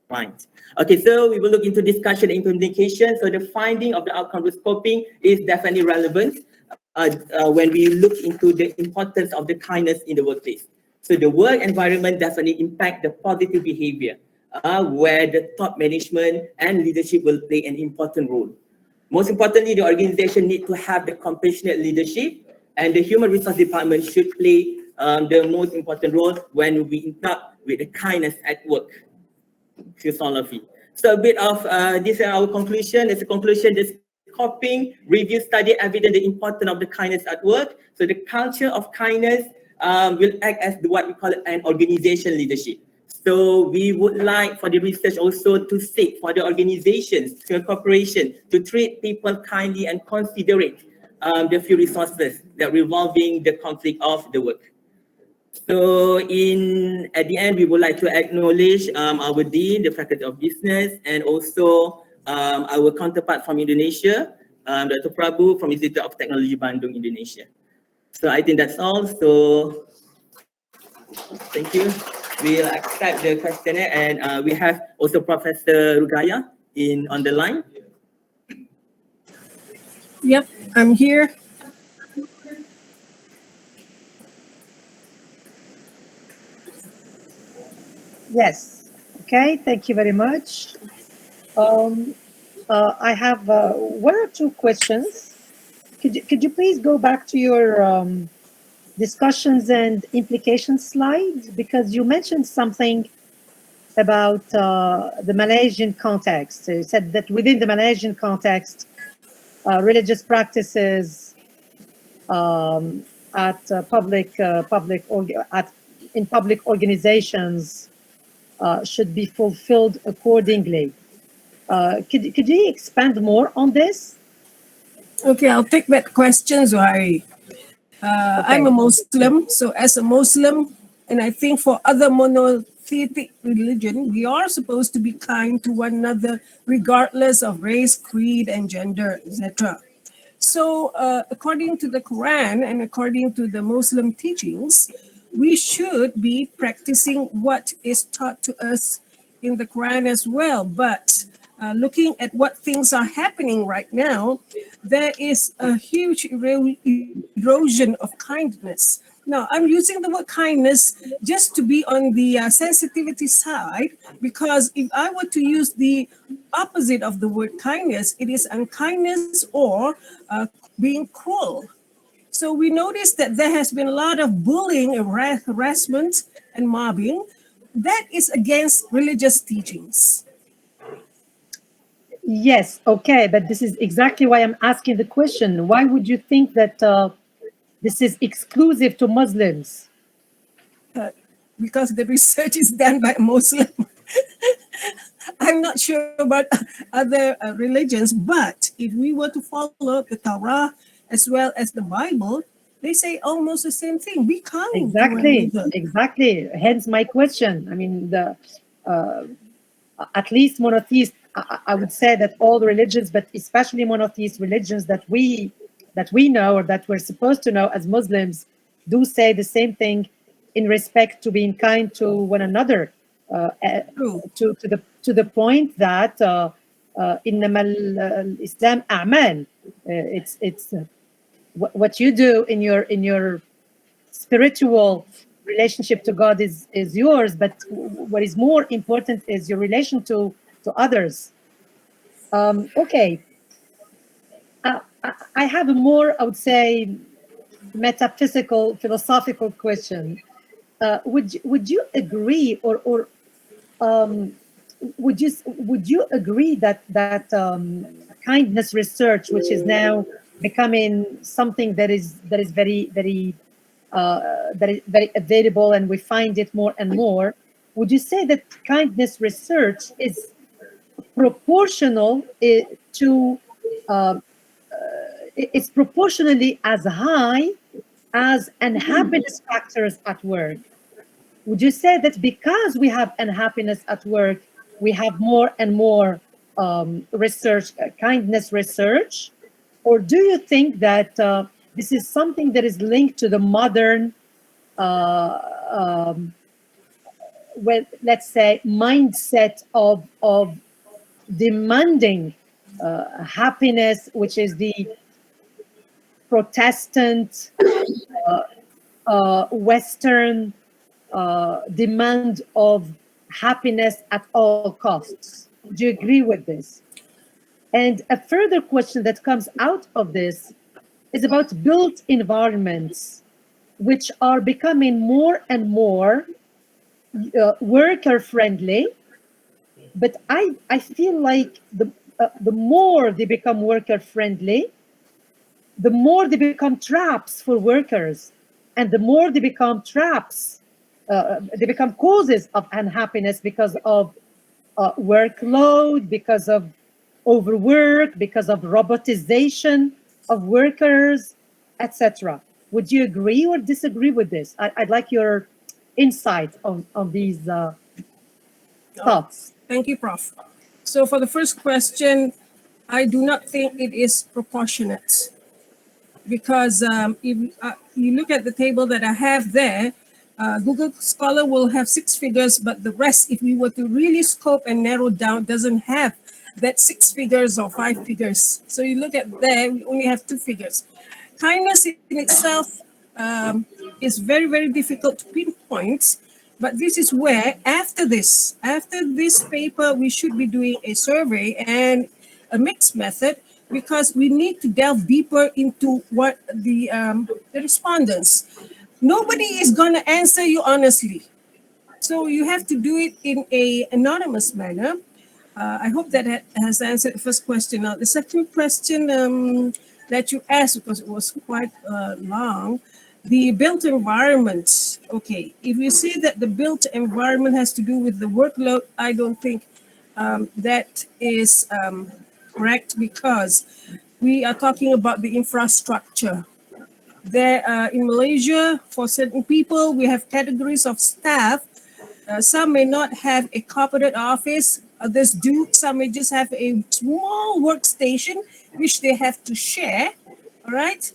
find. Okay, so we will look into discussion and implementation. So the finding of the outcome scoping is definitely relevant when we look into the importance of the kindness in the workplace. So the work environment definitely impact the positive behavior where the top management and leadership will play an important role. Most importantly, the organization need to have the compassionate leadership, and the human resource department should play the most important role when we interact with the kindness at work philosophy. So a bit of this is our conclusion. As a conclusion, this scoping review study evidence the importance of the kindness at work. So the culture of kindness will act as what we call an organization leadership. So we would like for the research also to seek for the organizations, to a corporation, to treat people kindly and considerate the few resources that revolving the conflict of the work. So at the end, we would like to acknowledge our Dean, the Faculty of Business, and also our counterpart from Indonesia, Dr. Prabu from Institute of Technology Bandung, Indonesia. So I think that's all. So thank you. We'll accept the questionnaire, and we have also Professor Rugaya on the line. Yep, I'm here. Yes. Okay. Thank you very much. I have one or two questions. Could you please go back to your discussions and implications slide, because you mentioned something about the Malaysian context. So you said that within the Malaysian context, religious practices in public organizations should be fulfilled accordingly. Could you expand more on this? Okay, I'll take that question, Zuhairi. I'm a Muslim, so as a Muslim, and I think for other monotheistic religion, we are supposed to be kind to one another, regardless of race, creed, and gender, etc. So according to the Quran and according to the Muslim teachings, we should be practicing what is taught to us in the Quran as well. But looking at what things are happening right now, there is a huge erosion of kindness. Now, I'm using the word kindness just to be on the sensitivity side, because if I were to use the opposite of the word kindness, it is unkindness or being cruel. So we noticed that there has been a lot of bullying, harassment, and mobbing. That is against religious teachings. Yes, okay, but this is exactly why I'm asking the question. Why would you think that this is exclusive to Muslims? Because the research is done by Muslim. I'm not sure about other religions, but if we were to follow the Torah as well as the Bible, they say almost the same thing. Be kind. Exactly. Hence my question. I mean, at least monotheist, I would say that all the religions, but especially monotheist religions that we know, or that we're supposed to know as Muslims, do say the same thing in respect to being kind to one another, to the point that in Islam a'mal, it's what you do in your spiritual relationship to God is yours, but what is more important is your relation to others. Okay, I have a more, I would say, metaphysical, philosophical question. Would you agree, or would you agree that kindness research, which is now becoming something that is very available, and we find it more and more, would you say that kindness research is proportional to it's proportionally as high as unhappiness factors at work? Would you say that because we have unhappiness at work, we have more and more research, kindness research? Or do you think that this is something that is linked to the modern, let's say, mindset of demanding happiness, which is the Protestant Western demand of happiness at all costs? Do you agree with this? And a further question that comes out of this is about built environments, which are becoming more and more worker friendly. But I feel like the more they become worker friendly, the more they become traps for workers, and the more they become traps, they become causes of unhappiness because of workload, because of overwork, because of robotization. of workers, etc. Would you agree or disagree with this? I'd like your insight on these thoughts. Thank you, Prof. So for the first question, I do not think it is proportionate because if you look at the table that I have there, Google Scholar will have 6 figures, but the rest, if we were to really scope and narrow down, doesn't have that 6 figures or 5 figures. So you look at there, we only have 2 figures. Kindness in itself is very, very difficult to pinpoint. But this is where, after this paper, we should be doing a survey and a mixed method, because we need to delve deeper into what the respondents. Nobody is going to answer you honestly. So you have to do it in a anonymous manner. I hope that has answered the first question. Now, the second question that you asked, because it was quite long, the built environment. Okay, if you see that the built environment has to do with the workload, I don't think that is correct, because we are talking about the infrastructure. There in Malaysia, for certain people, we have categories of staff. Some may not have a corporate office, others do. Some may just have a small workstation which they have to share. All right.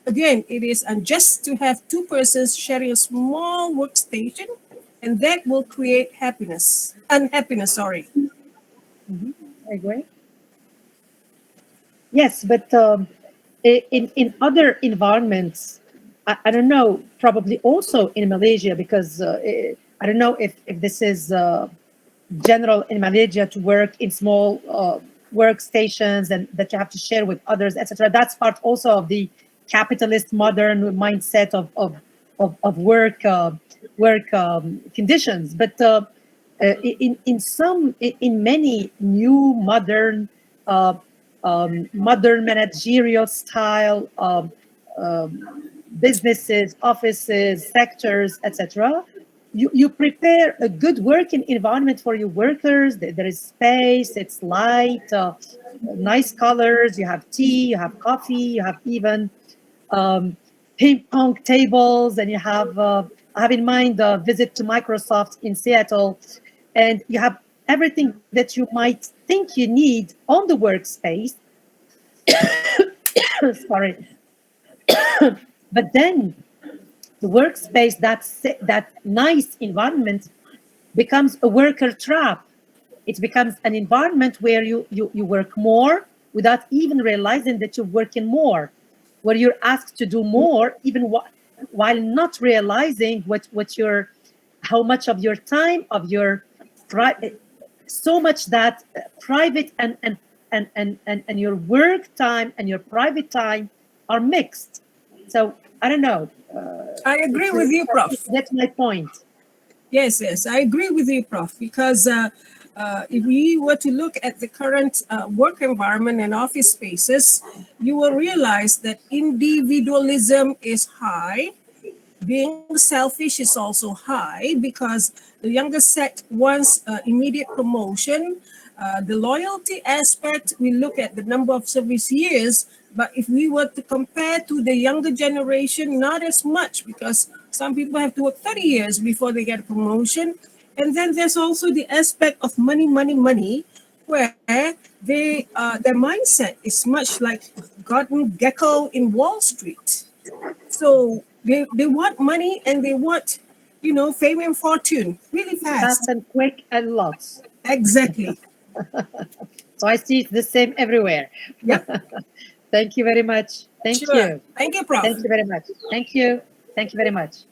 Again, it is unjust to have 2 persons sharing a small workstation, and that will create unhappiness. Sorry. I agree. Yes, but in other environments, I don't know, probably also in Malaysia, because I don't know if this is general in Malaysia to work in small workstations and that you have to share with others, etc. That's part also of the capitalist modern mindset of work conditions. But in many new modern modern managerial style businesses, offices, sectors, etc., you prepare a good working environment for your workers. There is space, it's light, nice colors, you have tea, you have coffee, you have even ping pong tables, and you have, I have in mind a visit to Microsoft in Seattle, and you have everything that you might think you need on the workspace. Sorry. But then the workspace, that nice environment, becomes a worker trap. It becomes an environment where you work more without even realizing that you're working more, where you're asked to do more, even while not realizing how much of your time, of your so much that private and your work time and your private time are mixed. So I don't know. I agree with you, Prof. That's my point. Yes, I agree with you, Prof. Because if we were to look at the current work environment and office spaces, you will realize that individualism is high. Being selfish is also high, because the younger set wants immediate promotion. The loyalty aspect, we look at the number of service years, but if we were to compare to the younger generation, not as much, because some people have to work 30 years before they get a promotion. And then there's also the aspect of money, where their mindset is much like Gordon Gekko in Wall Street. So they want money, and they want, fame and fortune really fast. Fast and quick and lots. Exactly. So I see it's the same everywhere. Yeah. Thank you very much. Thank you. Thank you, Prof. Thank you very much. Thank you. Thank you very much.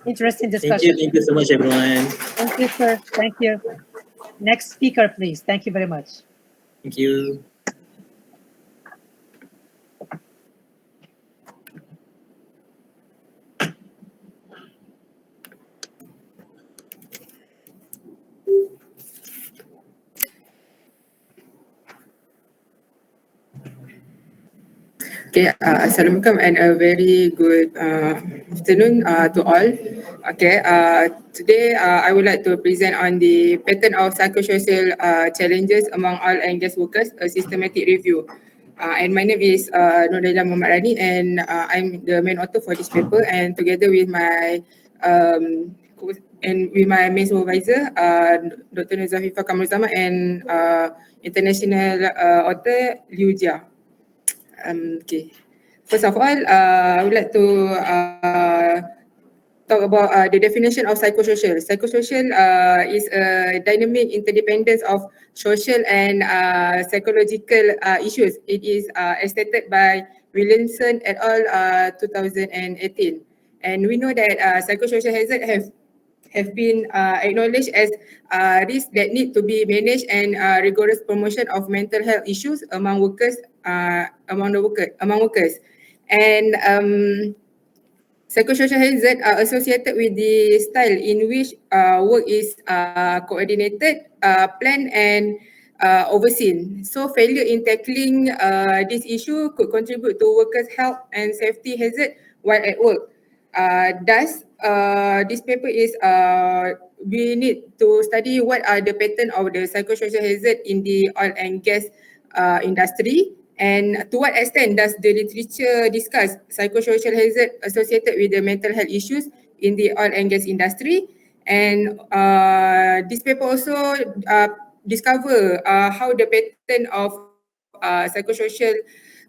Interesting discussion. Thank you so much, everyone. Thank you, sir. Thank you. Next speaker, please. Thank you very much. Thank you. Okay, Assalamualaikum and a very good afternoon to all. Okay, today I would like to present on the pattern of psychosocial challenges among oil and gas workers, a systematic review. And my name is Nurdaila Muhammad Rani, and I'm the main author for this paper. And together with my main supervisor, Dr. Nuzafifa Kamruzama, and international author Liu Jia. Okay. First of all, I would like to talk about the definition of psychosocial. Psychosocial is a dynamic interdependence of social and psychological issues. It is as stated by Williamson et al. 2018. And we know that psychosocial hazard have been acknowledged as risks that need to be managed, and rigorous promotion of mental health issues among workers. And psychosocial hazards are associated with the style in which work is coordinated, planned, and overseen. So failure in tackling this issue could contribute to workers' health and safety hazard while at work. Thus, this paper is we need to study what are the pattern of the psychosocial hazard in the oil and gas industry, and to what extent does the literature discuss psychosocial hazard associated with the mental health issues in the oil and gas industry. And this paper also discover how the pattern of psychosocial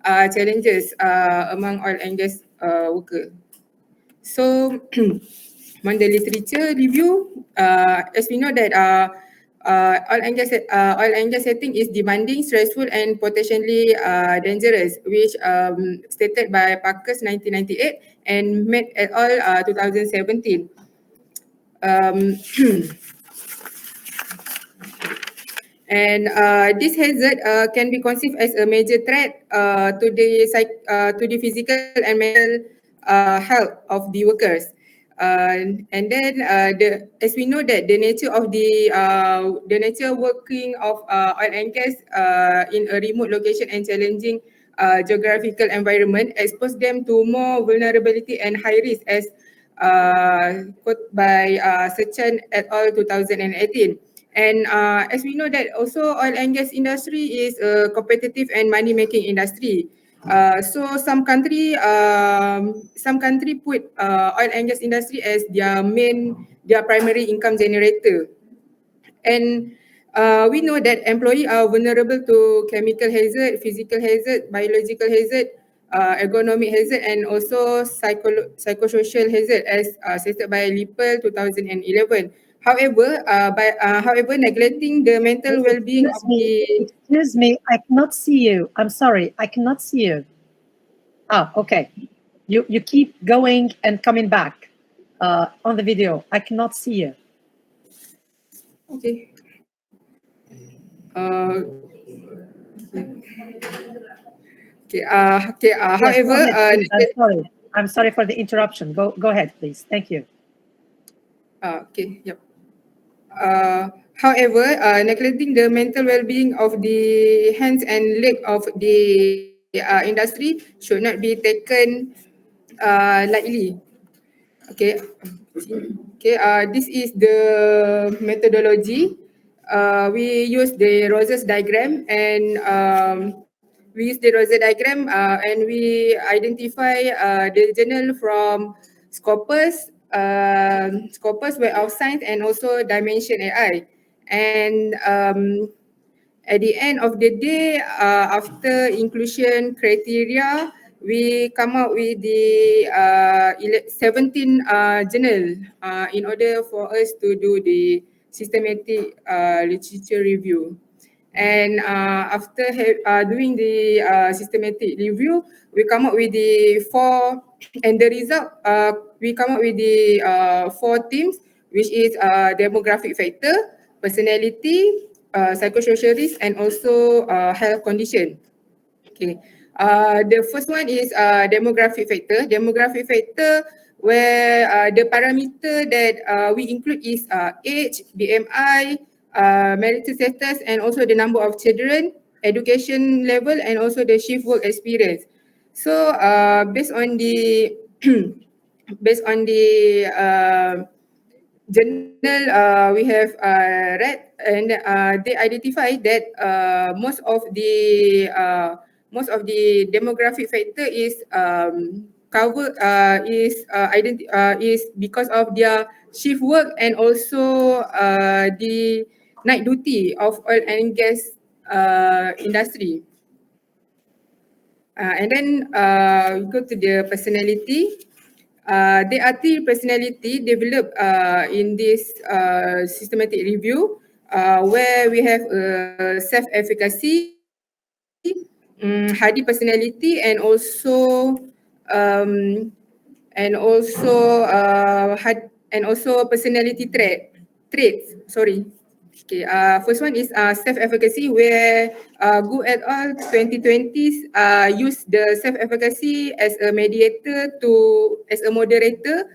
challenges among oil and gas workers. So on the literature review, as we know that oil and gas setting is demanding, stressful, and potentially dangerous, which stated by Parkers 1998 and Met et al. 2017. And this hazard can be conceived as a major threat to the physical and mental health of the workers. And then as we know that the nature of the nature working of oil and gas in a remote location and challenging geographical environment expose them to more vulnerability and high risk, as quote by Sechan et al. 2018. And as we know that also oil and gas industry is a competitive and money-making industry. So some country put oil and gas industry as their primary income generator. And we know that employees are vulnerable to chemical hazard, physical hazard, biological hazard, ergonomic hazard, and also psychosocial hazard, as stated by Lippel 2011. However, neglecting the mental well-being of the... Excuse me, I cannot see you. I'm sorry, I cannot see you. Okay. You keep going and coming back on the video. I cannot see you. Okay. However, yes, I'm sorry for the interruption. Go ahead, please. Thank you. Okay. Yep. However, neglecting the mental well-being of the hands and leg of the industry should not be taken lightly. Okay. This is the methodology. We use the Rosas diagram, and and we identify the journal from Scopus, Web of Science, and also Dimension AI. And at the end of the day, after inclusion criteria, we come out with the 17 journal in order for us to do the systematic literature review. And after doing the systematic review, we come up with the we come up with the 4 themes, which is demographic factor, personality, psychosocial risk, and also health condition. Okay. The first one is demographic factor. Demographic factor, where the parameter that we include is age, BMI, marital status, and also the number of children, education level, and also the shift work experience. So based on the journal we have read, and they identify that most of the most of the demographic factor is is because of their shift work and also the night duty of oil and gas industry. And then we go to the personality. There are three personality developed in this systematic review, where we have self-efficacy, hardy personality, and also personality traits. Sorry. Okay. First one is self-efficacy, where Gu et al. 2020 use the self-efficacy as a mediator as a moderator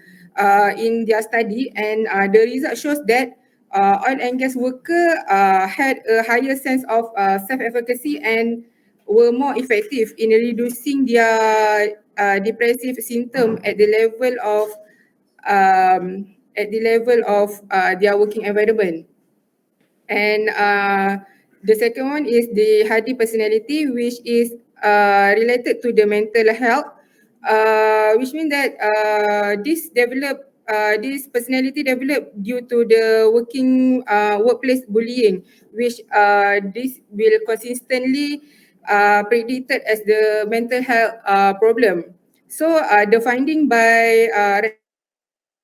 in their study, and the result shows that oil and gas worker had a higher sense of self-efficacy and were more effective in reducing their depressive symptom at the level of their working environment. And the second one is the hardy personality, which is related to the mental health, which means that this personality developed due to the workplace bullying, which this will consistently predicted as the mental health problem. So the finding by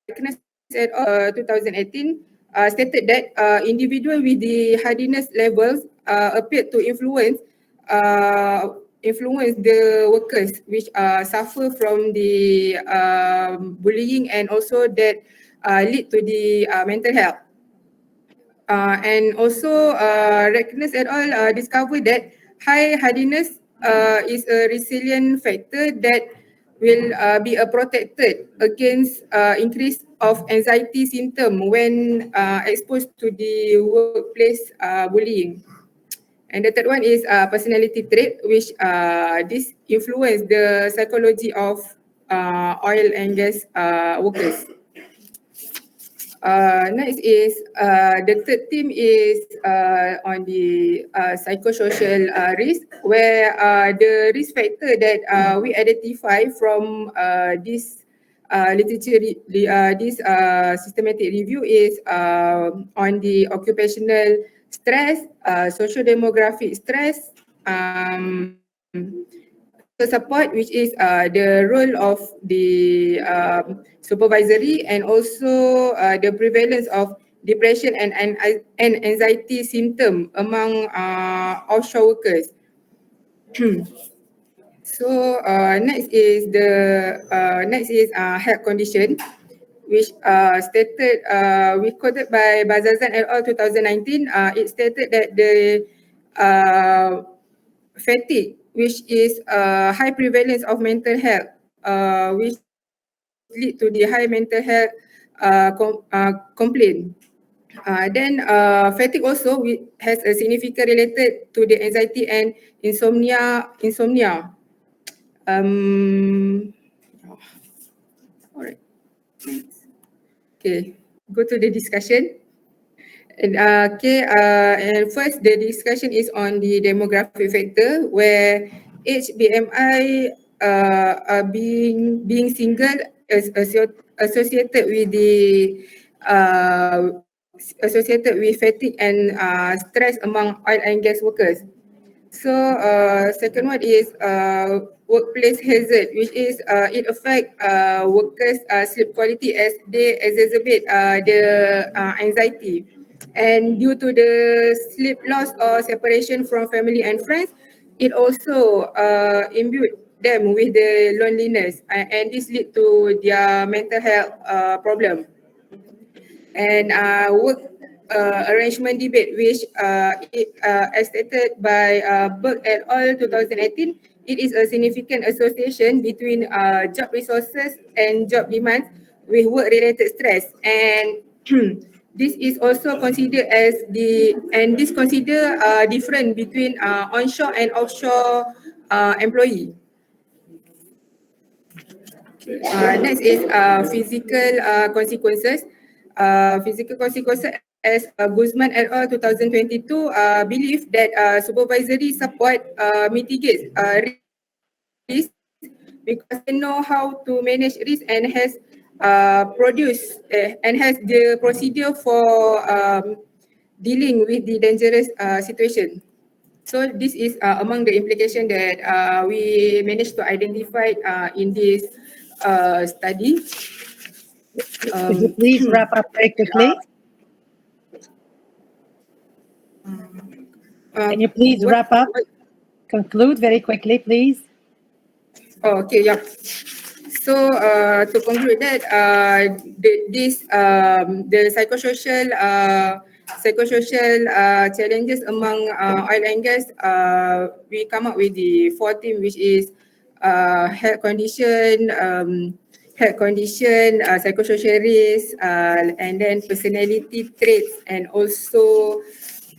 Reckness et al. 2018 stated that individuals with the hardiness levels appeared to influence the workers which suffer from the bullying, and also that lead to the mental health. And also Reckness et al. Discovered that high hardiness is a resilient factor that will be protected against increase of anxiety symptom when exposed to the workplace bullying. And the third one is personality trait, which this influence the psychology of oil and gas workers. Next is the third theme is on the psychosocial risk, where the risk factor that we identify from this literature, this systematic review is on the occupational stress, social demographic stress, support, which is the role of the supervisory, and also the prevalence of depression and anxiety symptom among offshore workers. So next is health condition, which stated recorded by Bazazan et al. 2019. It stated that the fatigue, which is high prevalence of mental health, which lead to the high mental health complaint. Then fatigue also has a significant related to the anxiety and insomnia. All right. Okay, go to the discussion. And and first the discussion is on the demographic factor, where age BMI being single is associated with fatigue and stress among oil and gas workers. So second one is workplace hazard, which is it affect workers' sleep quality as they exacerbate the anxiety. And due to the sleep loss or separation from family and friends, it also imbued them with the loneliness, and this lead to their mental health problem. And work arrangement debate, which as stated by Berg et al. 2018, it is a significant association between job resources and job demands with work-related stress, and this is also considered as different between onshore and offshore employee. Next is physical consequences. Physical consequences as Guzman et al. 2022 believe that supervisory support mitigates risk because they know how to manage risk and has produced and has the procedure for dealing with the dangerous situation. So this is among the implication that we managed to identify in this study. Could you please wrap up very quickly? Can you please wrap up? Conclude very quickly, please. Oh, okay, yeah. So to conclude that, the psychosocial challenges among oil and gas, we come up with the 4 themes, which is health condition, psychosocial risk, and then personality traits, and also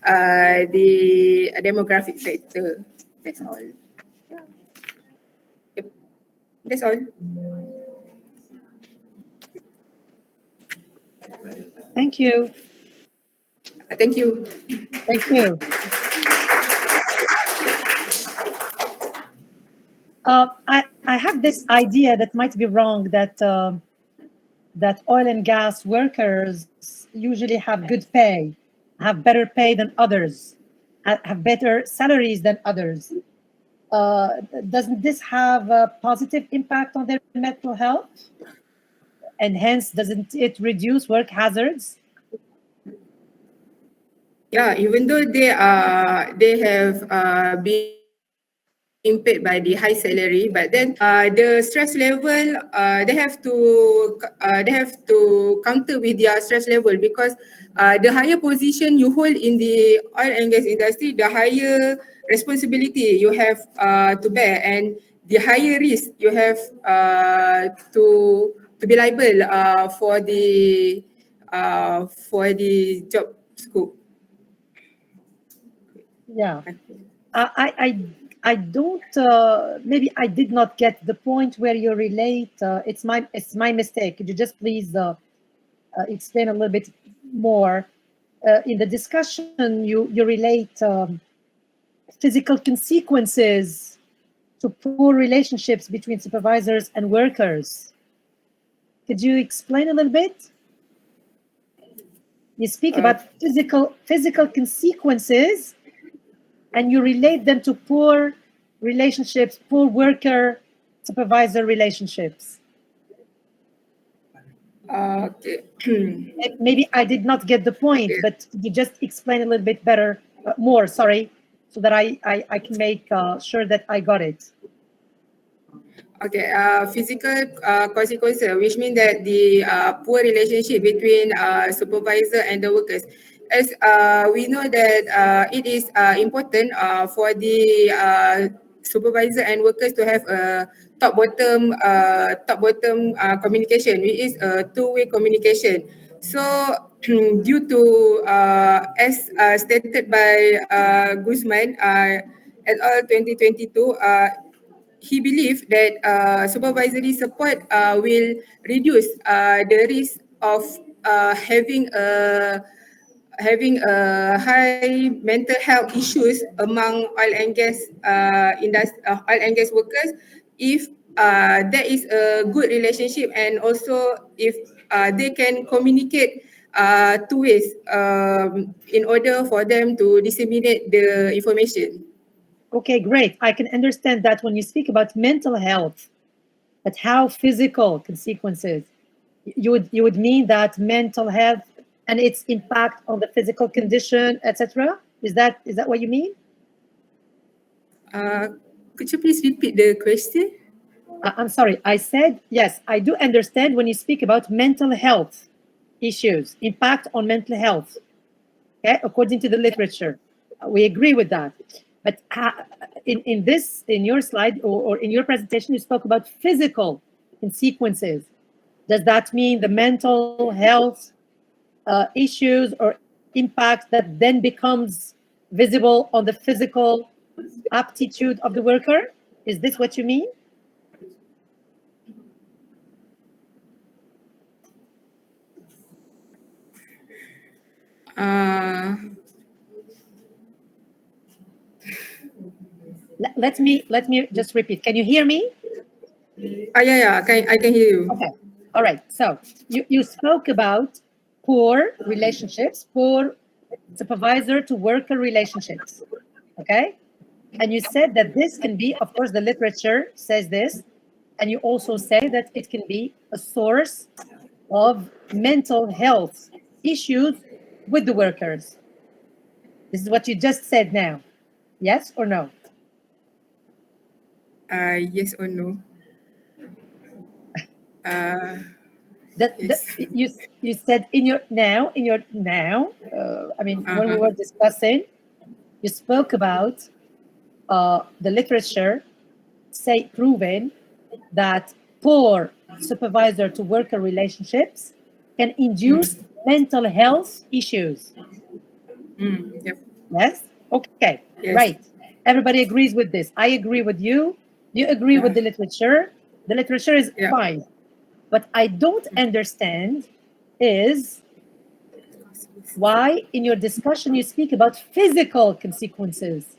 the demographic factor. That's all. Yep. That's all. Thank you. Thank you. Thank you. I have this idea that might be wrong, that that oil and gas workers usually have good pay, have better pay than others, have better salaries than others. Doesn't this have a positive impact on their mental health? And hence, doesn't it reduce work hazards? Yeah, even though they have been paid by the high salary, but then the stress level they have to counter with their stress level, because the higher position you hold in the oil and gas industry, the higher responsibility you have to bear, and the higher risk you have to be liable for the job scope. Yeah, I don't. Maybe I did not get the point where you relate. It's my mistake. Could you just please explain a little bit more? In the discussion, you relate physical consequences to poor relationships between supervisors and workers. Could you explain a little bit? You speak about physical consequences, and you relate them to poor relationships, poor worker-supervisor relationships. Okay. Maybe I did not get the point, but could you just explain a little bit better, more, sorry, so that I can make sure that I got it. Okay, physical consequences, which means that the poor relationship between supervisor and the workers. As we know that it is important for the supervisor and workers to have a top-bottom communication, which is a two-way communication. So due to, as stated by Guzman et al. 2022, he believed that supervisory support will reduce the risk of having a high mental health issues among oil and gas workers if there is a good relationship, and also if they can communicate two ways in order for them to disseminate the information. Okay, great. I can understand that when you speak about mental health, but how physical consequences, you would mean that mental health and its impact on the physical condition, etc. Is that what you mean? Could you please repeat the question? I'm sorry. I said yes. I do understand when you speak about mental health issues, impact on mental health. Okay, according to the literature, we agree with that. But in your slide or in your presentation, you spoke about physical consequences. Does that mean the mental health issues or impact that then becomes visible on the physical aptitude of the worker? Is this what you mean? let me just repeat. Can you hear me? Yeah, I can hear you. Okay. All right. So you spoke about poor relationships, poor supervisor to worker relationships. Okay. And you said that this can be, of course, the literature says this, and you also say that it can be a source of mental health issues with the workers. This is what you just said now. Yes or no? Yes or no? Yes. You said in your now, I mean, when we were discussing, you spoke about the literature proving that poor supervisor to worker relationships can induce mental health issues. Yep. Yes? Okay, Yes. right. Everybody agrees with this. I agree with you. You agree with the literature. The literature is fine. What I don't understand is why in your discussion you speak about physical consequences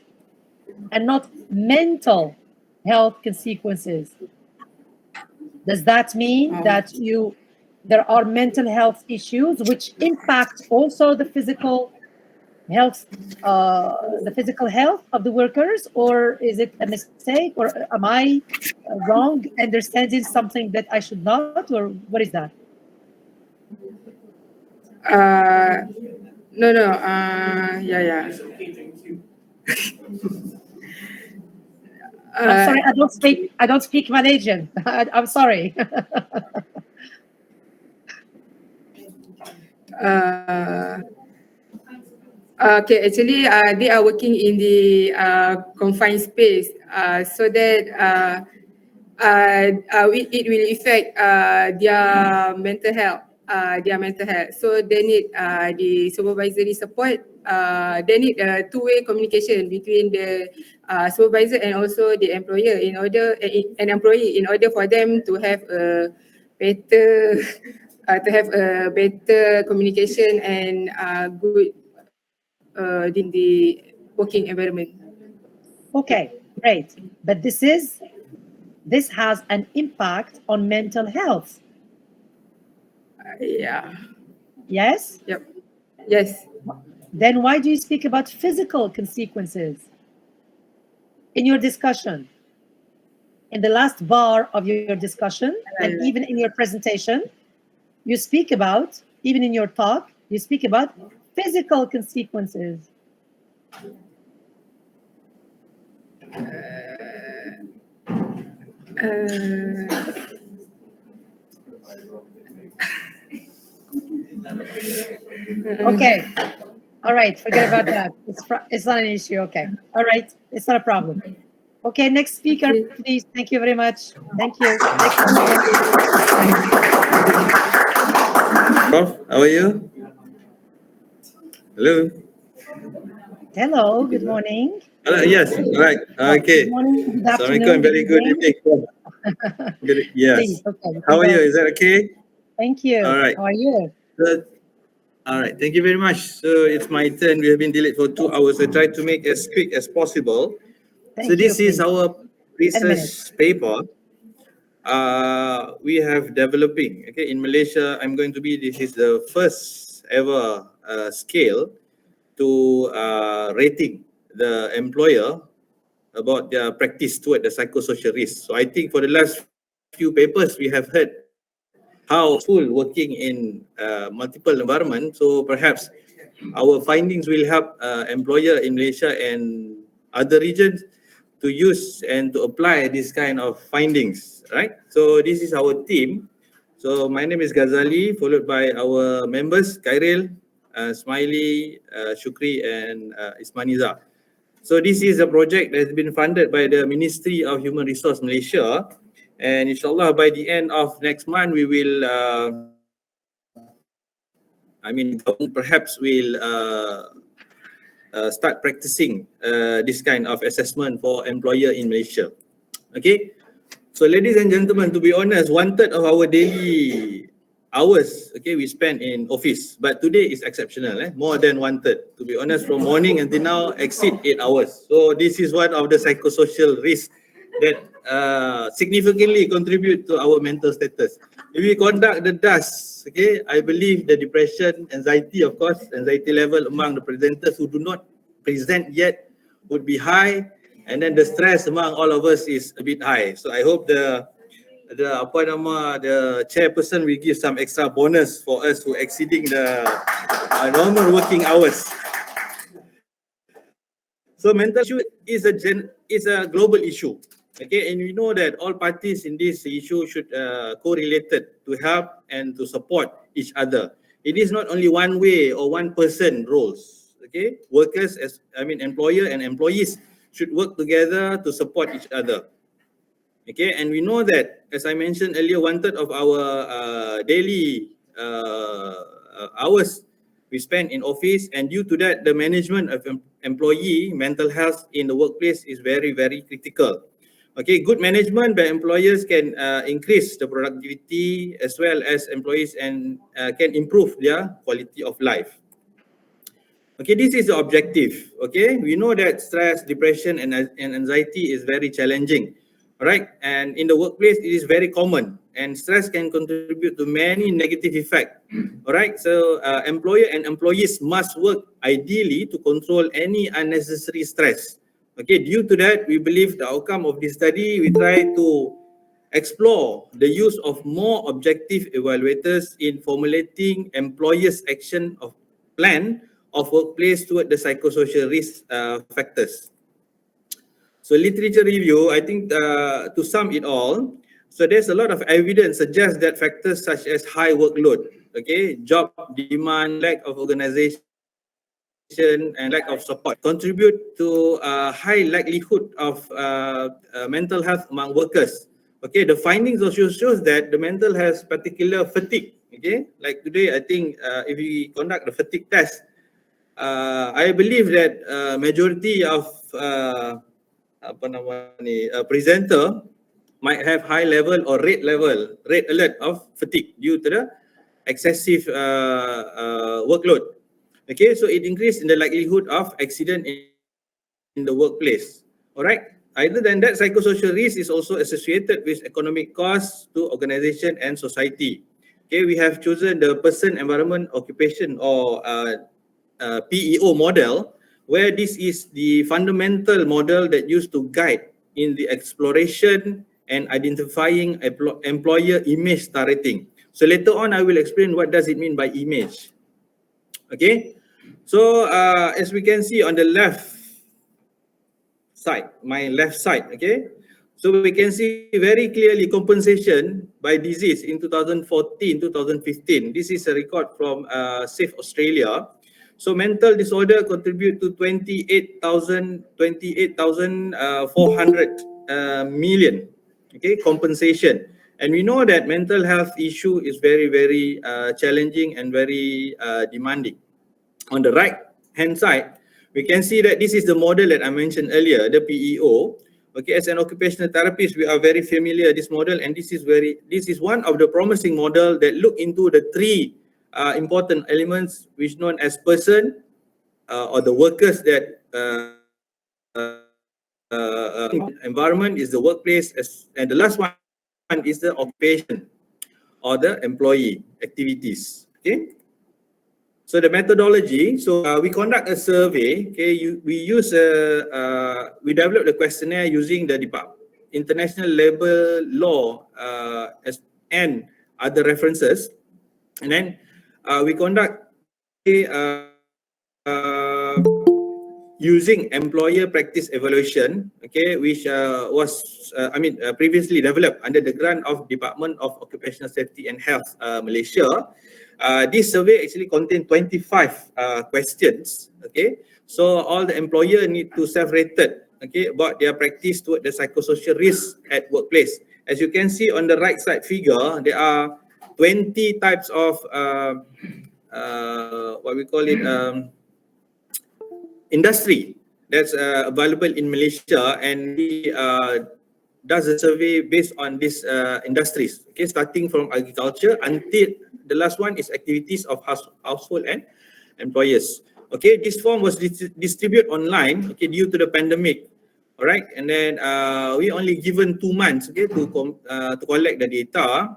and not mental health consequences. Does that mean that there are mental health issues which impact also the physical health of the workers, or is it a mistake, or am I wrong understanding something that I should not, or what is that? No. Yeah. I'm sorry, I don't speak Malaysian. I'm sorry. Okay, actually, they are working in the confined space, so that it will affect their mental health. So they need the supervisory support. They need a two-way communication between the supervisor and also the employer an employee in order for them to have a better communication and good in the working environment. Okay, great. But this has an impact on mental health. Yeah. Yes? Yep. Yes. Then why do you speak about physical consequences in your discussion? In the last bar of your discussion, and even in your presentation, you speak about, even in your talk, you speak about physical consequences. Okay. All right. Forget about that. It's not an issue. Okay. All right. It's not a problem. Okay. Next speaker, please. Thank you very much. Thank you. Prof, how are you? Hello. Hello. Good morning. Yes. Right. Okay. Good morning. Good Assalamualaikum. afternoon. Very good evening. Good. Yes. Please, okay, How are you? Is that okay? Thank you. All right. How are you? Good. All right. Thank you very much. So it's my turn. We have been delayed for 2 hours. I tried to make as quick as possible. So this is our research paper. We have developing. Okay, in Malaysia, this is the first ever scale to rating the employer about their practice toward the psychosocial risk. So I think for the last few papers, we have heard how school working in multiple environments. So perhaps our findings will help employer in Malaysia and other regions to use and to apply this kind of findings, right? So this is our team. So my name is Ghazali, followed by our members, Khairil, Smiley, Shukri, and Ismaniza. So this is a project that has been funded by the Ministry of Human Resource Malaysia. And inshallah, by the end of next month, we will, perhaps we'll start practicing this kind of assessment for employer in Malaysia. Okay. So ladies and gentlemen, to be honest, 1/3 of our daily hours, okay, we spend in office. But today is exceptional, more than 1/3. To be honest, from morning until now, exceed 8 hours. So this is one of the psychosocial risks that significantly contribute to our mental status. If we conduct the DAS, okay, I believe the depression, anxiety, of course, anxiety level among the presenters who do not present yet would be high, and then the stress among all of us is a bit high. So I hope the chairperson will give some extra bonus for us who exceeding the normal working hours. So mental issue is a global issue, okay, and we know that all parties in this issue should correlated to help and to support each other. It is not only one way or one person roles, okay. Workers, employer and employees should work together to support each other. Okay, and we know that, as I mentioned earlier, 1/3 of our daily hours we spend in office, and due to that, the management of employee mental health in the workplace is very, very critical. Okay, good management by employers can increase the productivity as well as employees and can improve their quality of life. Okay, this is the objective. Okay, we know that stress, depression, and anxiety is very challenging. All right, and in the workplace, it is very common, and stress can contribute to many negative effects. All right, so employer and employees must work ideally to control any unnecessary stress. Okay, due to that, we believe the outcome of this study, we try to explore the use of more objective evaluators in formulating employers' action of plan of workplace toward the psychosocial risk factors. So literature review, I think to sum it all, so there's a lot of evidence suggests that factors such as high workload, okay, job demand, lack of organization, and lack of support contribute to a high likelihood of mental health among workers. Okay, the findings also shows that the mental health particular fatigue, okay, like today, I think if we conduct the fatigue test, I believe that majority of presenter might have high level or red alert of fatigue due to the excessive workload. Okay, so it increased in the likelihood of accident in the workplace. All right. Other than that, psychosocial risk is also associated with economic costs to organization and society. Okay, we have chosen the person, environment, occupation, or PEO model, where this is the fundamental model that used to guide in the exploration and identifying employer image star rating. So later on, I will explain what does it mean by image. Okay, so as we can see on the left side, my left side, okay, so we can see very clearly compensation by disease in 2014, 2015. This is a record from Safe Australia. So mental disorder contribute to 28,400 million, okay, compensation. And we know that mental health issue is very, very challenging and very demanding. On the right hand side, we can see that this is the model that I mentioned earlier, the PEO. Okay, as an occupational therapist, we are very familiar with this model, and this is one of the promising model that look into the three important elements which known as person or the workers that environment is the workplace, and the last one is the occupation or the employee activities. Okay, so the methodology, so we conduct a survey. Okay, we develop the questionnaire using the international labor law and other references, and then we conduct using employer practice evaluation, okay, which was previously developed under the grant of Department of Occupational Safety and Health Malaysia. This survey actually contained 25 questions. Okay, so all the employer need to self-rated, okay, about their practice toward the psychosocial risk at workplace. As you can see on the right side figure, there are 20 types of what we call it industry that's available in Malaysia, and we does a survey based on these industries, okay, starting from agriculture until the last one is activities of household and employers. Okay, this form was distributed online, okay, due to the pandemic. All right, and then we only given 2 months, okay, to collect the data.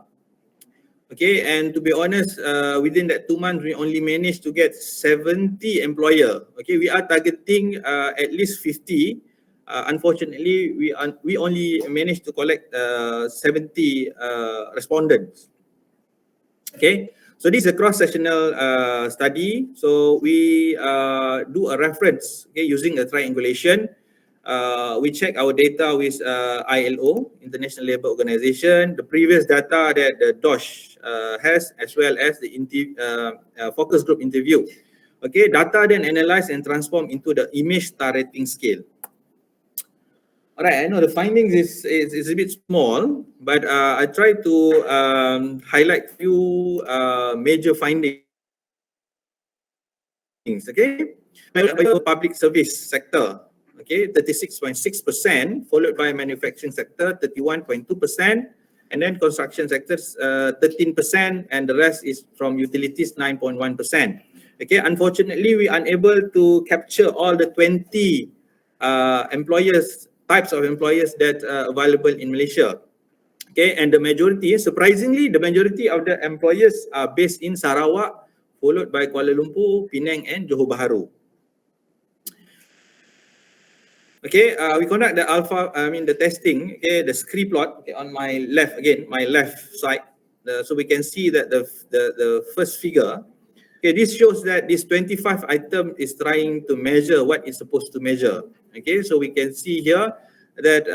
Okay, and to be honest, within that 2 months, we only managed to get 70 employer. Okay, we are targeting at least 50. Unfortunately, we only managed to collect 70 respondents. Okay, so this is a cross-sectional study. So we do a reference, okay, using a triangulation. We check our data with ILO, International Labour Organization, the previous data that the DOSH has, as well as the focus group interview. Okay, data then analyzed and transformed into the image star rating scale. All right, I know the findings is a bit small, but I try to highlight few major findings. Okay, public service sector, okay, 36.6%, followed by manufacturing sector, 31.2%, and then construction sectors, 13%, and the rest is from utilities, 9.1%. Okay, unfortunately, we are unable to capture all the 20 types of employers that are available in Malaysia. Okay, and the majority, surprisingly, the majority of the employers are based in Sarawak, followed by Kuala Lumpur, Penang, and Johor Bahru. Okay, we conduct the testing, okay, the scree plot, okay, on my left, again, my left side. So we can see that the first figure, okay, this shows that this 25 item is trying to measure what it's supposed to measure. Okay, so we can see here that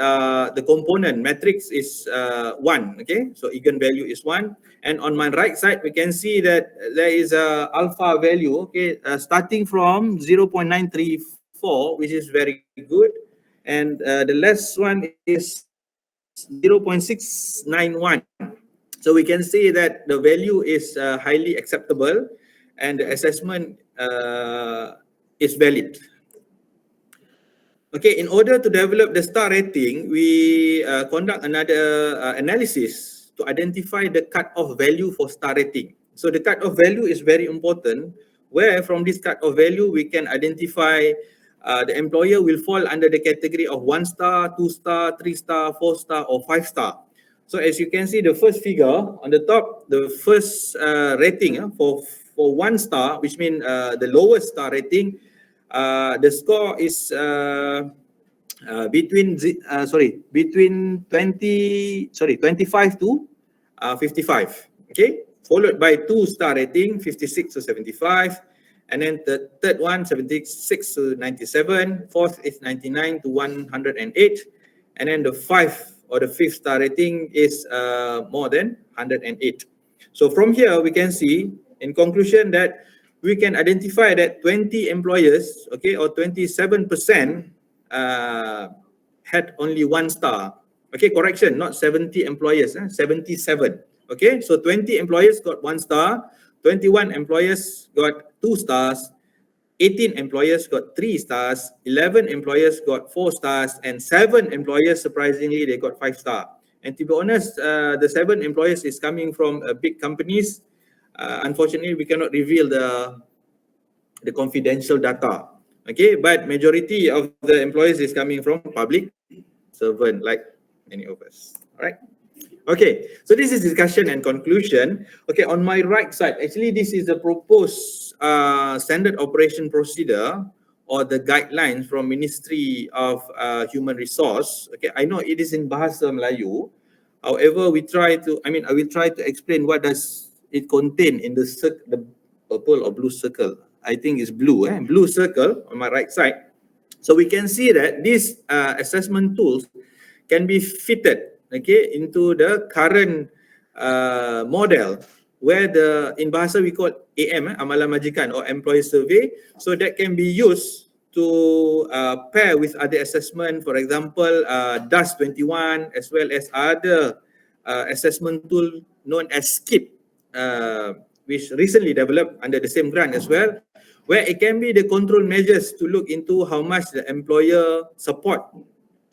the component matrix is 1, okay, so eigenvalue is 1. And on my right side, we can see that there is a alpha value, okay, starting from 0.934, which is very good. And the last one is 0.691. So we can see that the value is highly acceptable and the assessment is valid. Okay, in order to develop the star rating, we conduct another analysis to identify the cut-off value for star rating. So the cut-off value is very important, where from this cut-off value, we can identify the employer will fall under the category of 1 star, 2 star, 3 star, 4 star, or 5 star. So as you can see, the first figure on the top, the first rating for 1 star, which means the lowest star rating, the score is between 25 to 55. Okay, followed by 2 star rating, 56 to 75, and then the third one, 76 to 97, fourth is 99 to 108, and then the fifth star rating is more than 108. So from here we can see in conclusion that we can identify that 20 employers, okay, or 27% had only 1 star. Okay, correction, not 70 employers, 77. Okay, so 20 employers got 1 star, 21 employers got 2 stars, 18 employers got 3 stars, 11 employers got 4 stars, and 7 employers, surprisingly, they got 5 stars. And to be honest, the 7 employers is coming from big companies. Unfortunately, we cannot reveal the confidential data. Okay, but majority of the employees is coming from public servant, like many of us. All right. Okay, so this is discussion and conclusion. Okay, on my right side, actually this is the proposed standard operation procedure or the guidelines from Ministry of Human Resource. Okay, I know it is in Bahasa Melayu. However, I will try to explain what does it contain in the purple or blue circle. I think it's blue, blue circle on my right side. So we can see that these assessment tools can be fitted, okay, into the current model where in Bahasa we call AM, Amalan Majikan, or employee survey. So that can be used to pair with other assessment, for example, DAS 21, as well as other assessment tool known as SKIP, which recently developed under the same grant as well, where it can be the control measures to look into how much the employer support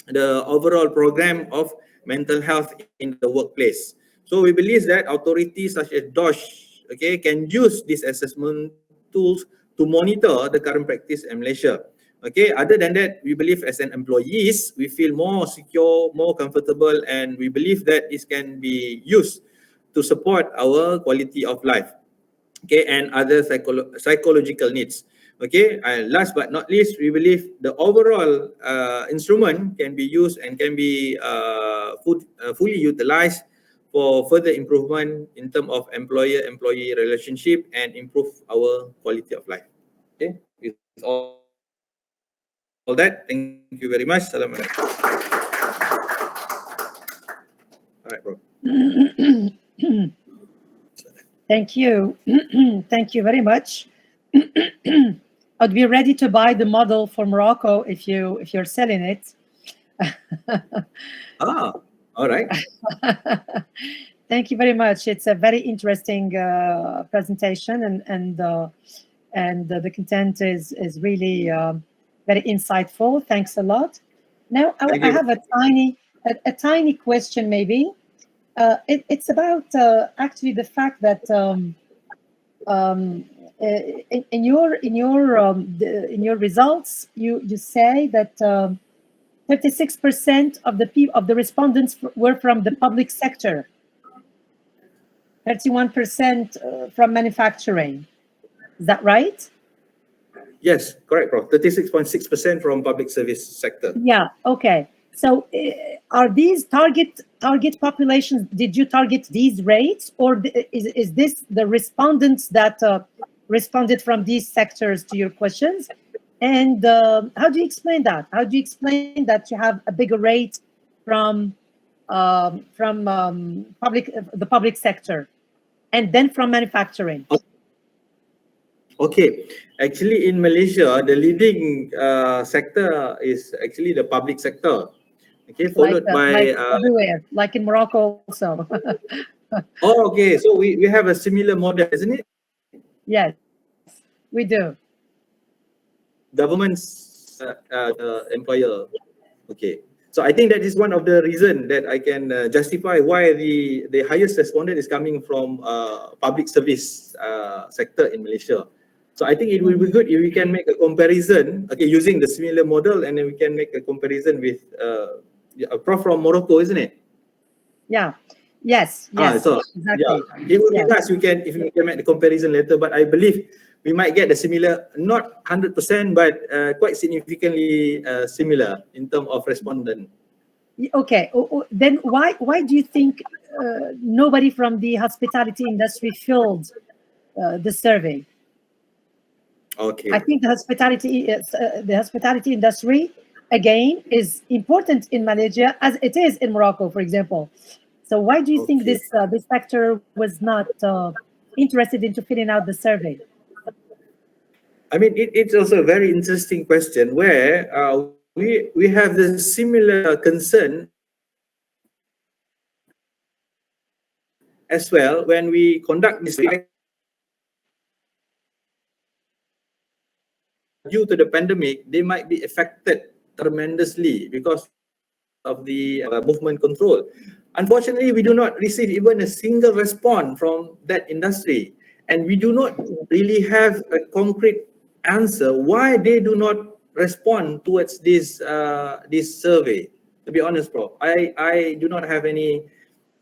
the overall program of mental health in the workplace. So we believe that authorities such as DOSH, okay, can use these assessment tools to monitor the current practice in Malaysia. Okay, other than that, we believe as an employees, we feel more secure, more comfortable, and we believe that this can be used to support our quality of life, okay, and other psychological needs. Okay, and last but not least, we believe the overall instrument can be used and can be fully utilized for further improvement in terms of employer-employee relationship and improve our quality of life. Okay, with all that, thank you very much. Assalamualaikum. All right, bro. Thank you. Thank you very much. I'd be ready to buy the model for Morocco if you're selling it. All right. Thank you very much. It's a very interesting presentation, and the content is really very insightful. Thanks a lot. Now I have a tiny question, maybe. It's about actually the fact that in your results you say that 36% of the respondents were from the public sector, 31% from manufacturing. Is that right? Yes, correct, Prof. 36.6% from public service sector. Yeah. Okay. So are these target populations? Did you target these rates, or is this the respondents that responded from these sectors to your questions? And how do you explain that? How do you explain that you have a bigger rate from the public sector, and then from manufacturing? Okay, actually in Malaysia, the leading sector is actually the public sector. Okay, followed by everywhere, like in Morocco also. Oh, okay. So we have a similar model, isn't it? Yes, we do. Government's employer. Okay. So I think that is one of the reasons that I can justify why the highest respondent is coming from public service sector in Malaysia. So I think it will be good if we can make a comparison, okay, using the similar model, and then we can make a comparison with a Prof from Morocco, isn't it? Yeah. Yes. Yes. So exactly. Yeah, it would be nice if we can make the comparison later. But I believe we might get a similar, not 100%, but quite significantly similar in terms of respondent. Okay. Then why do you think nobody from the hospitality industry filled the survey? Okay. I think the hospitality industry, again, is important in Malaysia as it is in Morocco, for example. So why do you think this sector was not interested into filling out the survey? I mean, it's also a very interesting question where we have the similar concern as well when we conduct this. Due to the pandemic, they might be affected tremendously because of the movement control. Unfortunately, we do not receive even a single response from that industry, and we do not really have a concrete answer why they do not respond towards this survey. To be honest, Prof, I do not have any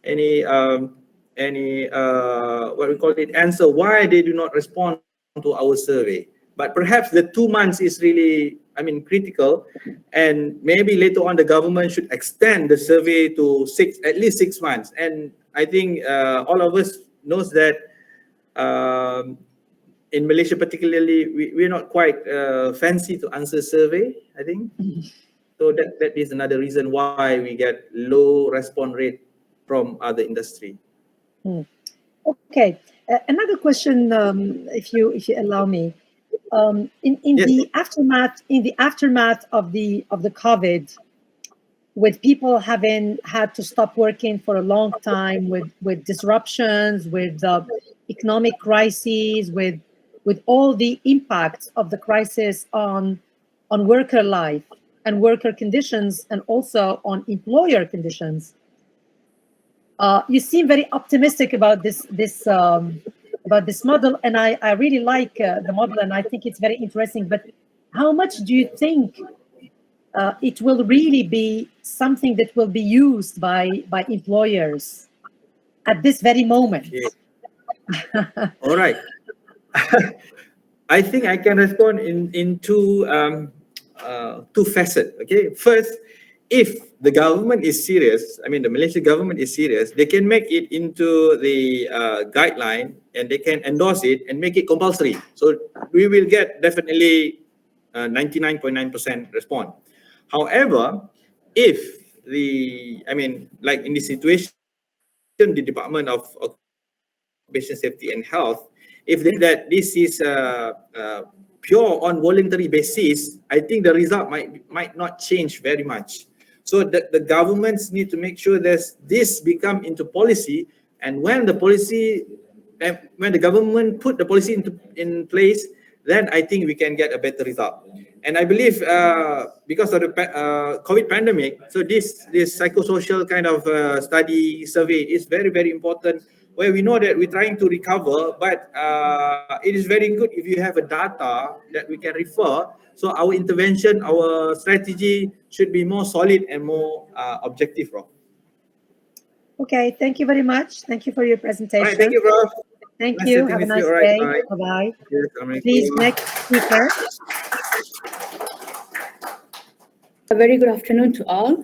what we call it answer why they do not respond to our survey. But perhaps the 2 months is really, I mean, critical, and maybe later on the government should extend the survey to at least 6 months. And I think all of us knows that in Malaysia particularly, we're not quite fancy to answer survey, I think. So that is another reason why we get low response rate from other industry. Okay, another question, if you allow me. In Yes. the aftermath of the COVID, with people having had to stop working for a long time, with disruptions, with economic crises, with all the impacts of the crisis on worker life and worker conditions and also on employer conditions. You seem very optimistic about this model, and I really like the model, and I think it's very interesting. But how much do you think it will really be something that will be used by employers at this very moment? Okay. All right. I think I can respond in two facets. Okay, first, if the government is serious, I mean the Malaysian government is serious, they can make it into the guideline and they can endorse it and make it compulsory. So we will get definitely 99.9% response. However, if like in this situation, the Department of Occupational Safety and Health, if they that this is pure on voluntary basis, I think the result might not change very much. So the governments need to make sure that this become into policy, and when the government put the policy in place, then I think we can get a better result. And I believe because of the COVID pandemic, so this psychosocial kind of study survey is very, very important, where we know that we're trying to recover, but it is very good if you have a data that we can refer. So our intervention, our strategy should be more solid and more objective, Prof. Okay, thank you very much. Thank you for your presentation. All right, thank you, Prof. Thank Nice you. sitting Have a with nice you. All right, day. bye. Bye-bye. Yes, Please, next speaker. A very good afternoon to all.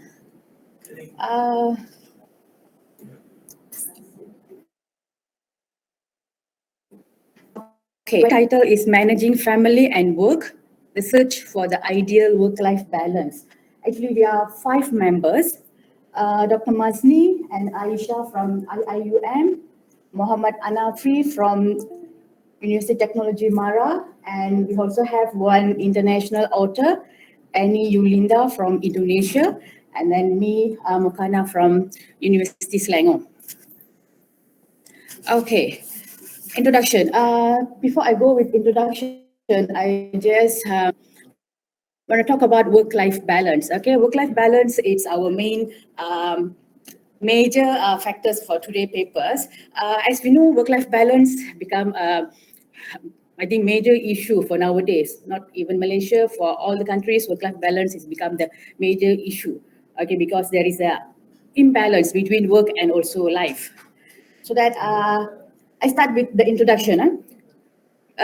Okay, title is Managing Family and Work, the Search for the Ideal Work-Life Balance. Actually, we are 5 members, Dr. Mazni and Aisha from IIUM, Muhammad Anafi from Universiti Teknologi MARA, and we also have one international author, Annie Yulinda from Indonesia, and then me, Mokana from University Selangor. Okay, introduction. Before I go with introduction, I just want to talk about work-life balance. Okay, work-life balance is our main major factors for today's papers. As we know, work-life balance become I think major issue for nowadays. Not even Malaysia, for all the countries, work-life balance has become the major issue. Okay, because there is a imbalance between work and also life. So that I start with the introduction.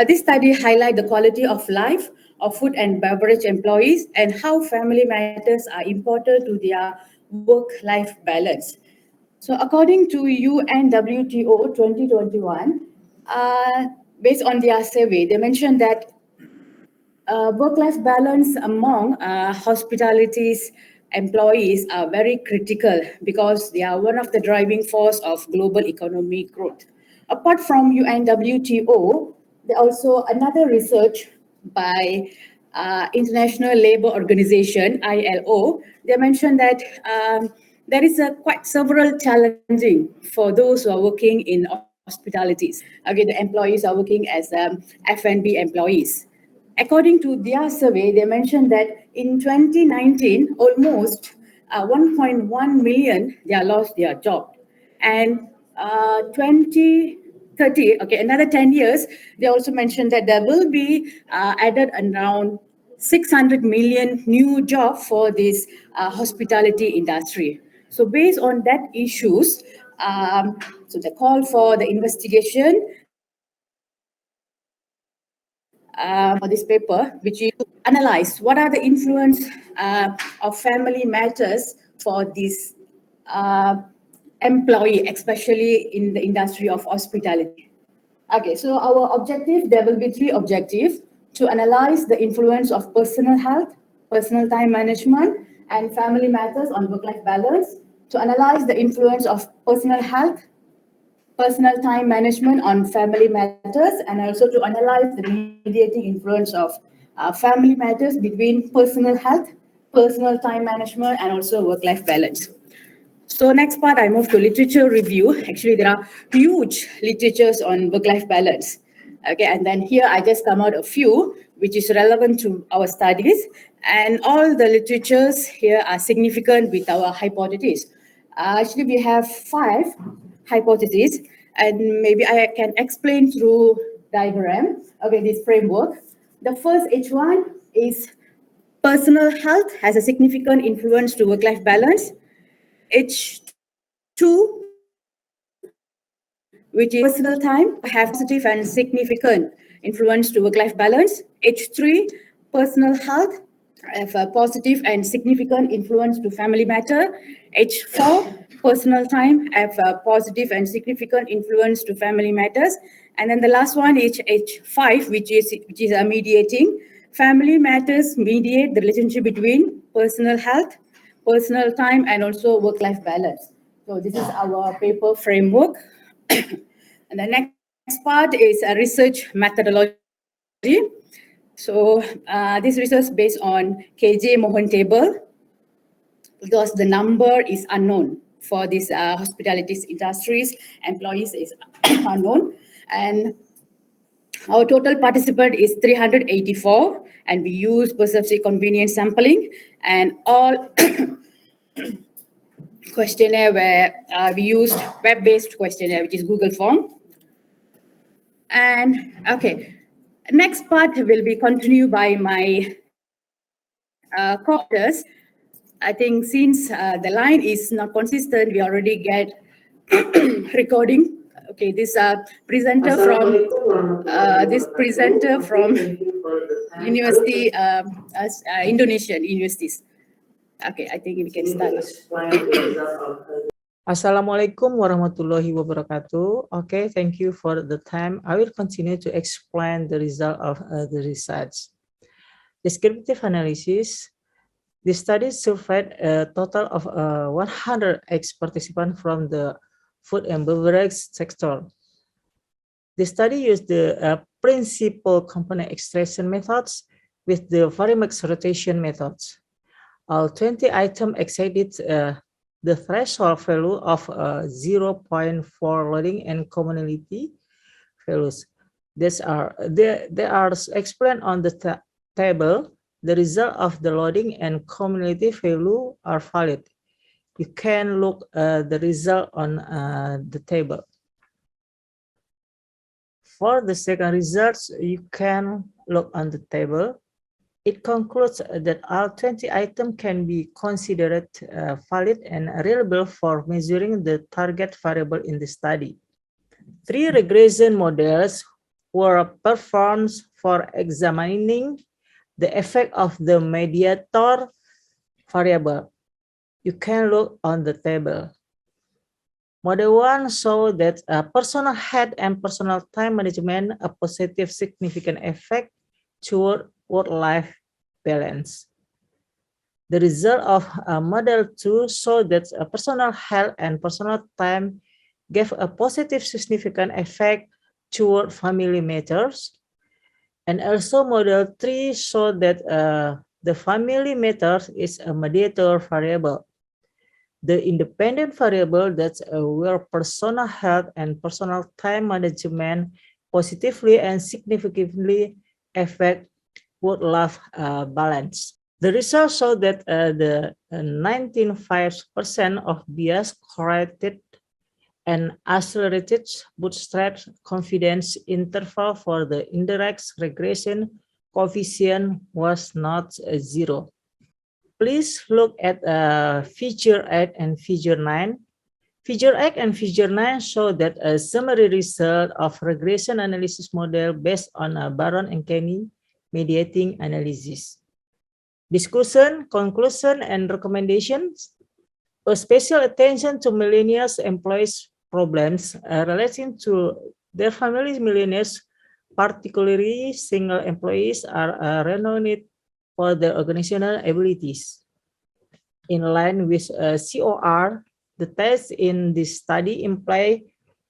This study highlights the quality of life of food and beverage employees and how family matters are important to their work-life balance. So according to UNWTO 2021, based on their survey, they mentioned that work-life balance among hospitalities employees are very critical because they are one of the driving force of global economic growth. Apart from UNWTO, there also another research by International Labour Organization, ILO. They mentioned that there is quite several challenging for those who are working in hospitalities. Okay, the employees are working as F&B employees. According to their survey, they mentioned that in 2019, almost 1.1 million they lost their job, and 2030, okay, another 10 years, they also mentioned that there will be added around 600 million new jobs for this hospitality industry. So based on that issues, so the call for the investigation for this paper, which you analyze what are the influence of family matters for this employee, especially in the industry of hospitality. Okay, so our objective, there will be 3 objectives: to analyze the influence of personal health, personal time management, and family matters on work-life balance, to analyze the influence of personal health, personal time management on family matters, and also to analyze the mediating influence of family matters between personal health, personal time management, and also work-life balance. So next part, I move to literature review. Actually, there are huge literatures on work-life balance. Okay, and then here I just come out a few, which is relevant to our studies, and all the literatures here are significant with our hypothesis. Actually, we have 5 hypotheses, and maybe I can explain through diagram, okay, this framework. The first H1 is personal health has a significant influence to work-life balance. H2, which is personal time, have positive and significant influence to work-life balance. H3, personal health have a positive and significant influence to family matter. H4, personal time have a positive and significant influence to family matters. And then the last one is H5, which is a mediating. Family matters mediate the relationship between personal health, personal time, and also work-life balance. So this is our paper framework. And the next part is a research methodology. So this research based on KJ Mohon table, because the number is unknown for these hospitalities industries, employees is unknown. And our total participant is 384, and we use perceptive convenience sampling, and all questionnaire where we used web-based questionnaire, which is Google form. And okay, next part will be continued by my co-authors. I think since the line is not consistent, we already get recording. Okay, this presenter from University Indonesian universities. Okay, I think we can start. Assalamualaikum warahmatullahi wabarakatuh. Okay, thank you for the time. I will continue to explain the result of the research. Descriptive analysis. The study surveyed a total of 100 ex-participants from the food and beverage sector. The study used the principal component extraction methods with the varimax rotation methods. All 20 items exceeded the threshold value of 0.4 loading and commonality values. They are explained on the table. The result of the loading and commonality value are valid. You can look the result on the table. For the second results, you can look on the table. It concludes that all 20 items can be considered valid and reliable for measuring the target variable in the study. 3 regression models were performed for examining the effect of the mediator variable. You can look on the table. Model 1 showed that personal health and personal time management a positive significant effect toward work-life balance. The result of model 2 showed that personal health and personal time gave a positive significant effect toward family matters. And also model 3 showed that the family matters is a mediator variable. The independent variable that where personal health and personal time management positively and significantly affect work-life balance. The results show that the 95% of bias corrected and accelerated bootstrap confidence interval for the indirect regression coefficient was not 0. Please look at figure 8 and figure 9. Figure 8 and figure 9 show that a summary result of regression analysis model based on a Baron and Kenny mediating analysis. Discussion, conclusion, and recommendations. A special attention to millennials employees problems relating to their family. Millennials, particularly single employees, are renowned for their organizational abilities. In line with COR, the tests in this study imply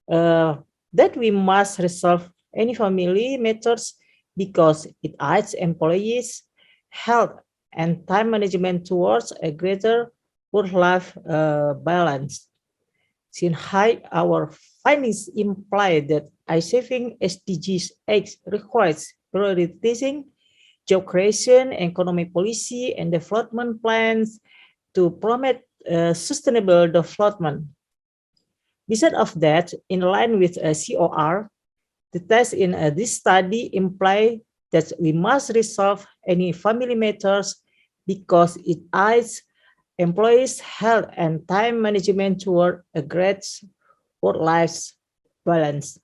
that we must resolve any family matters because it aids employees' health and time management towards a greater work-life balance. Since our findings imply that achieving SDGs 8 requires prioritizing job creation, economic policy, and development plans to promote sustainable development. Besides of that, in line with COR, the test in this study imply that we must resolve any family matters because it aids employees' health and time management toward a great work-life balance.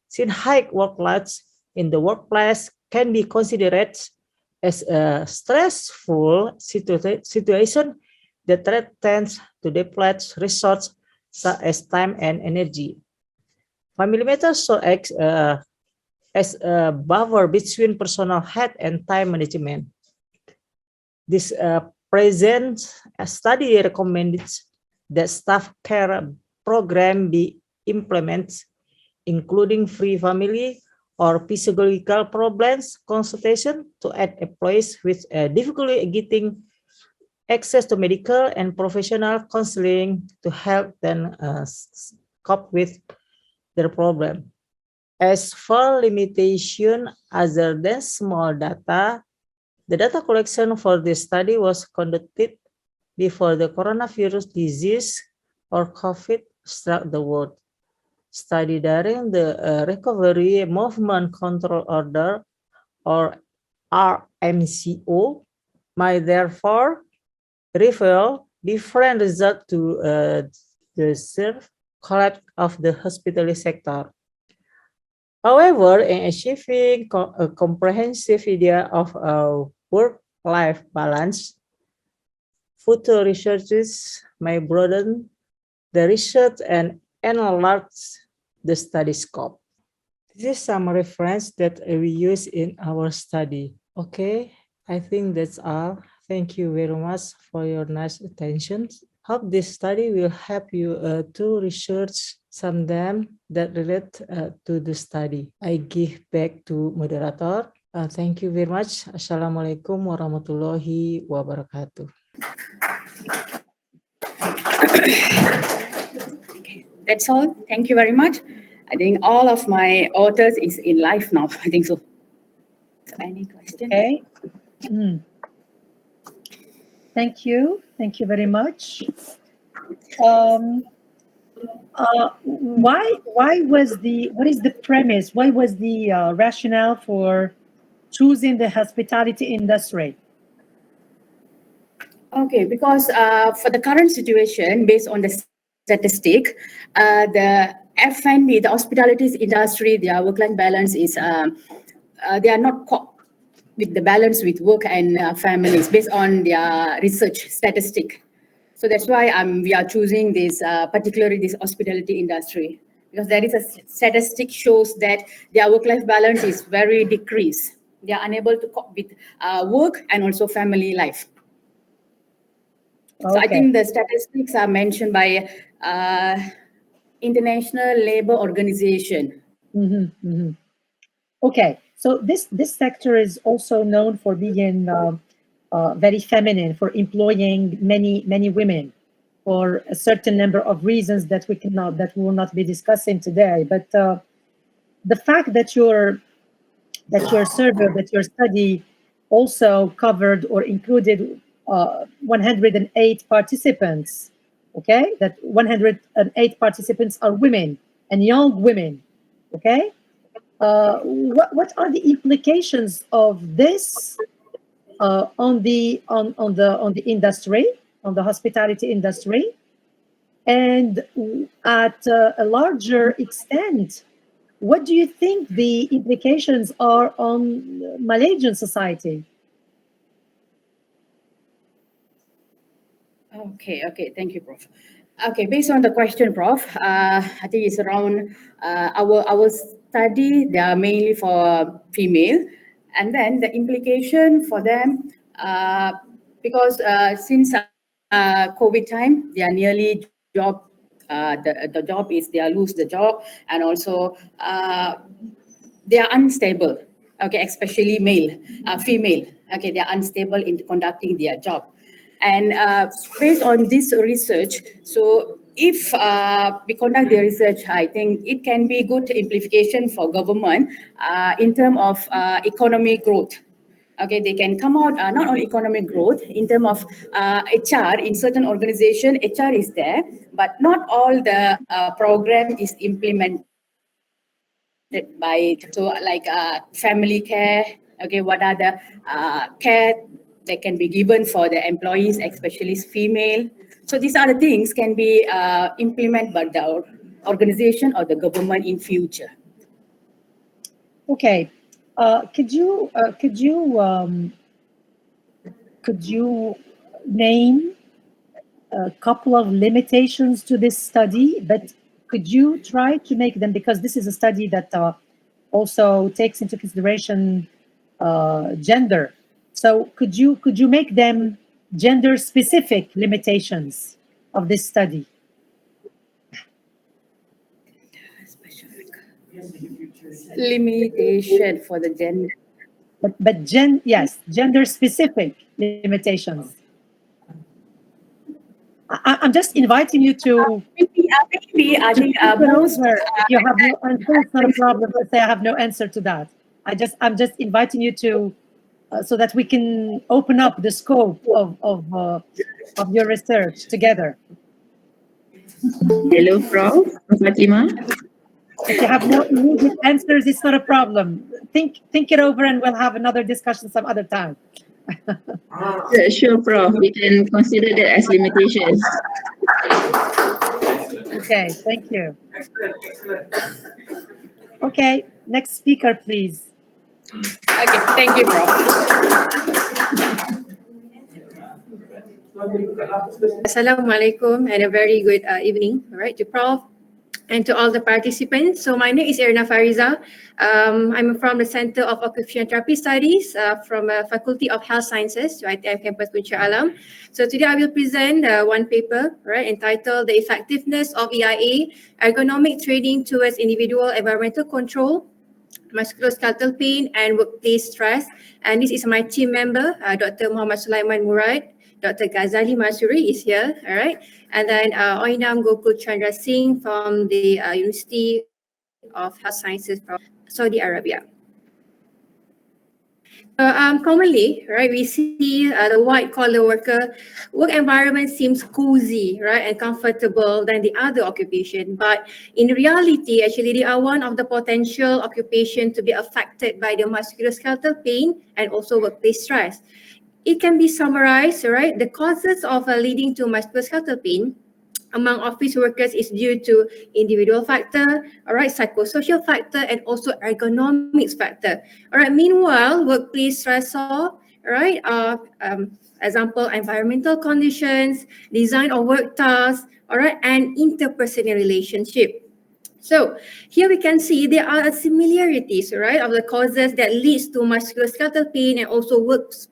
Since high workloads in the workplace can be considered as a stressful situation that tends to deplete resources such as time and energy. Family matters should act as a buffer between personal health and time management. This present study recommends that staff care program be implemented, including free family or physiological problems consultation to aid employees with difficulty getting access to medical and professional counseling to help them cope with their problem. As for limitation other than small data, the data collection for this study was conducted before the coronavirus disease or COVID struck the world. Study during the Recovery Movement Control Order or RMCO might therefore reveal different results to the serve collapse of the hospitality sector. However, in achieving a comprehensive idea of work-life balance, future researchers may broaden the research and enlarge the study scope. This is some reference that we use in our study. Okay, I think that's all. Thank you very much for your nice attention. Hope this study will help you to research some them that relate to the study. I give back to moderator. Thank you very much. Assalamualaikum warahmatullahi wabarakatuh. Okay, that's all. Thank you very much. I think all of my authors is in life now. I think so. So any questions? Okay. Thank you. Thank you very much. What is the premise? Why was the rationale for choosing the hospitality industry? Okay, because for the current situation, based on the statistic, the F&B, the hospitality industry, their work-life balance is, they are not with the balance with work and families based on their research statistic. So that's why we are choosing this, particularly this hospitality industry, because there is a statistic shows that their work-life balance is very decreased. They are unable to cope with work and also family life. So I think the statistics are mentioned by International Labour Organization. Okay, so this sector is also known for being very feminine, for employing many women for a certain number of reasons that we will not be discussing today. But the fact that your survey, that your study also covered or included 108 participants, okay, that 108 participants are women and young women, okay. What are the implications of this on the industry, on the hospitality industry, and at a larger extent, what do you think the implications are on Malaysian society? Okay, thank you, Prof. Okay, based on the question, Prof, I think it's around our study, they are mainly for female, and then the implication for them, because since COVID time, they are nearly job, the job is they lose the job, and also they are unstable, okay, especially female, okay, they are unstable in conducting their job. And based on this research, so if we conduct the research, I think it can be good implication for government in terms of economic growth. Okay, they can come out not only economic growth in terms of HR in certain organization, HR is there, but not all the program is implemented by, so like family care. Okay, what are the care that can be given for the employees, especially female. So these are the things can be implemented by the organization or the government in future. Okay, could you name a couple of limitations to this study, but could you try to make them, because this is a study that also takes into consideration gender. So could you make them gender specific limitations of this study? Limitation for the gender. But yes, gender specific limitations. I'm just inviting you to. Maybe I think most. If you have no answer, it's not a problem to say I have no answer to that. I'm just inviting you to, so that we can open up the scope of your research together. Hello, Prof. Fatima. If you have no immediate answers, it's not a problem. Think it over, and we'll have another discussion some other time. Sure, Prof. We can consider that as limitations. Okay, thank you. Okay, next speaker, please. Okay, thank you, Prof. Assalamualaikum and a very good evening, all right, to Prof and to all the participants. So my name is Irna Fariza. I'm from the Center of Occupational Therapy Studies from Faculty of Health Sciences, right, at campus Buncha Alam. So today I will present one paper, right, entitled The Effectiveness of EIA, Ergonomic Training Towards Individual Environmental Control, Musculoskeletal Pain and Workplace Stress. And this is my team member, Dr. Muhammad Sulaiman Murad, Dr. Ghazali Masuri is here, all right. And then Oinam Gokul Chandra Singh from the University of Health Sciences from Saudi Arabia. Commonly, right, we see the white-collar worker work environment seems cozy, right, and comfortable than the other occupation. But in reality, actually, they are one of the potential occupation to be affected by the musculoskeletal pain and also workplace stress. It can be summarized, right? The causes of leading to musculoskeletal pain among office workers is due to individual factor, all right, psychosocial factor, and also ergonomics factor. All right. Meanwhile, workplace stressor, all right, example, environmental conditions, design of work tasks, all right, and interpersonal relationship. So here we can see there are similarities, right, of the causes that leads to musculoskeletal pain and also workplace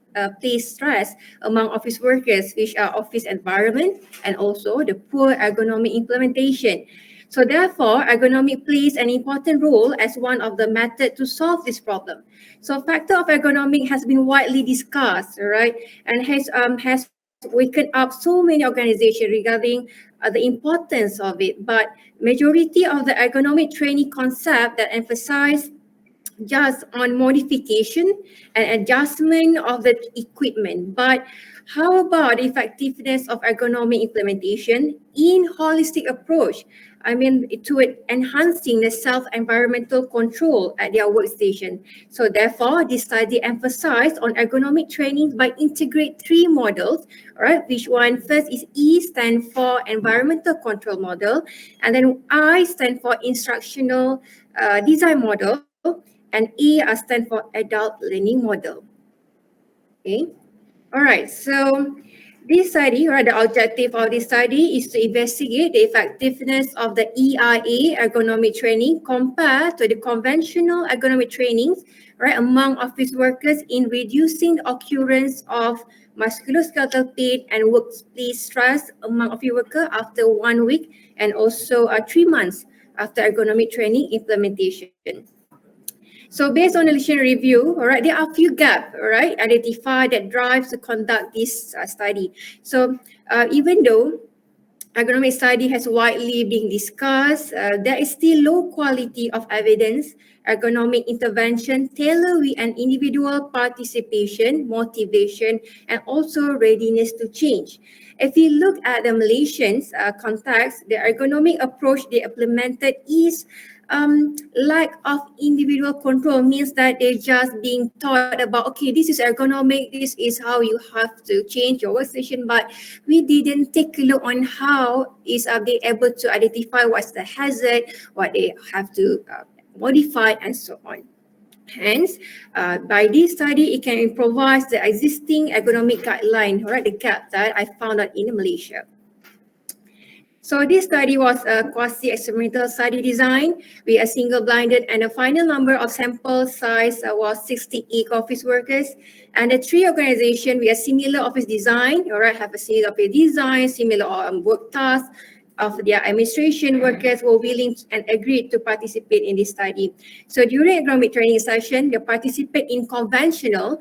stress among office workers, which are office environment and also the poor ergonomic implementation. So therefore, ergonomic plays an important role as one of the methods to solve this problem. So factor of ergonomic has been widely discussed, right, and has waken up so many organizations regarding the importance of it. But majority of the ergonomic training concept that emphasize just on modification and adjustment of the equipment. But how about the effectiveness of ergonomic implementation in holistic approach? I mean, to enhancing the self-environmental control at their workstation. So therefore, this study emphasized on ergonomic training by integrate three models, right? Which one? First is E stand for environmental control model, and then I stand for instructional design model, and A stand for adult learning model. Okay. All right. So this study, right, the objective of this study is to investigate the effectiveness of the EIA ergonomic training compared to the conventional ergonomic trainings, right, among office workers in reducing the occurrence of musculoskeletal pain and workplace stress among office workers after 1 week and also 3 months after ergonomic training implementation. So based on the literature review, all right, there are a few gaps, all right, identified that drives to conduct this study. So even though ergonomic study has widely been discussed, there is still low quality of evidence. Ergonomic intervention tailored with an individual participation, motivation, and also readiness to change. If you look at the Malaysian context, the ergonomic approach they implemented is lack of individual control, means that they're just being taught about, okay, this is ergonomic, this is how you have to change your workstation, but we didn't take a look on how is they able to identify what's the hazard, what they have to modify, and so on. Hence, by this study, it can improvise the existing ergonomic guideline, right, the gap that I found out in Malaysia. So this study was a quasi-experimental study design with a single blinded, and the final number of sample size was 68 office workers, and the 3 organizations with a similar office design, all right, have a similar office design, similar work tasks of their administration workers were willing and agreed to participate in this study. So during ergonomic training session, the participant in conventional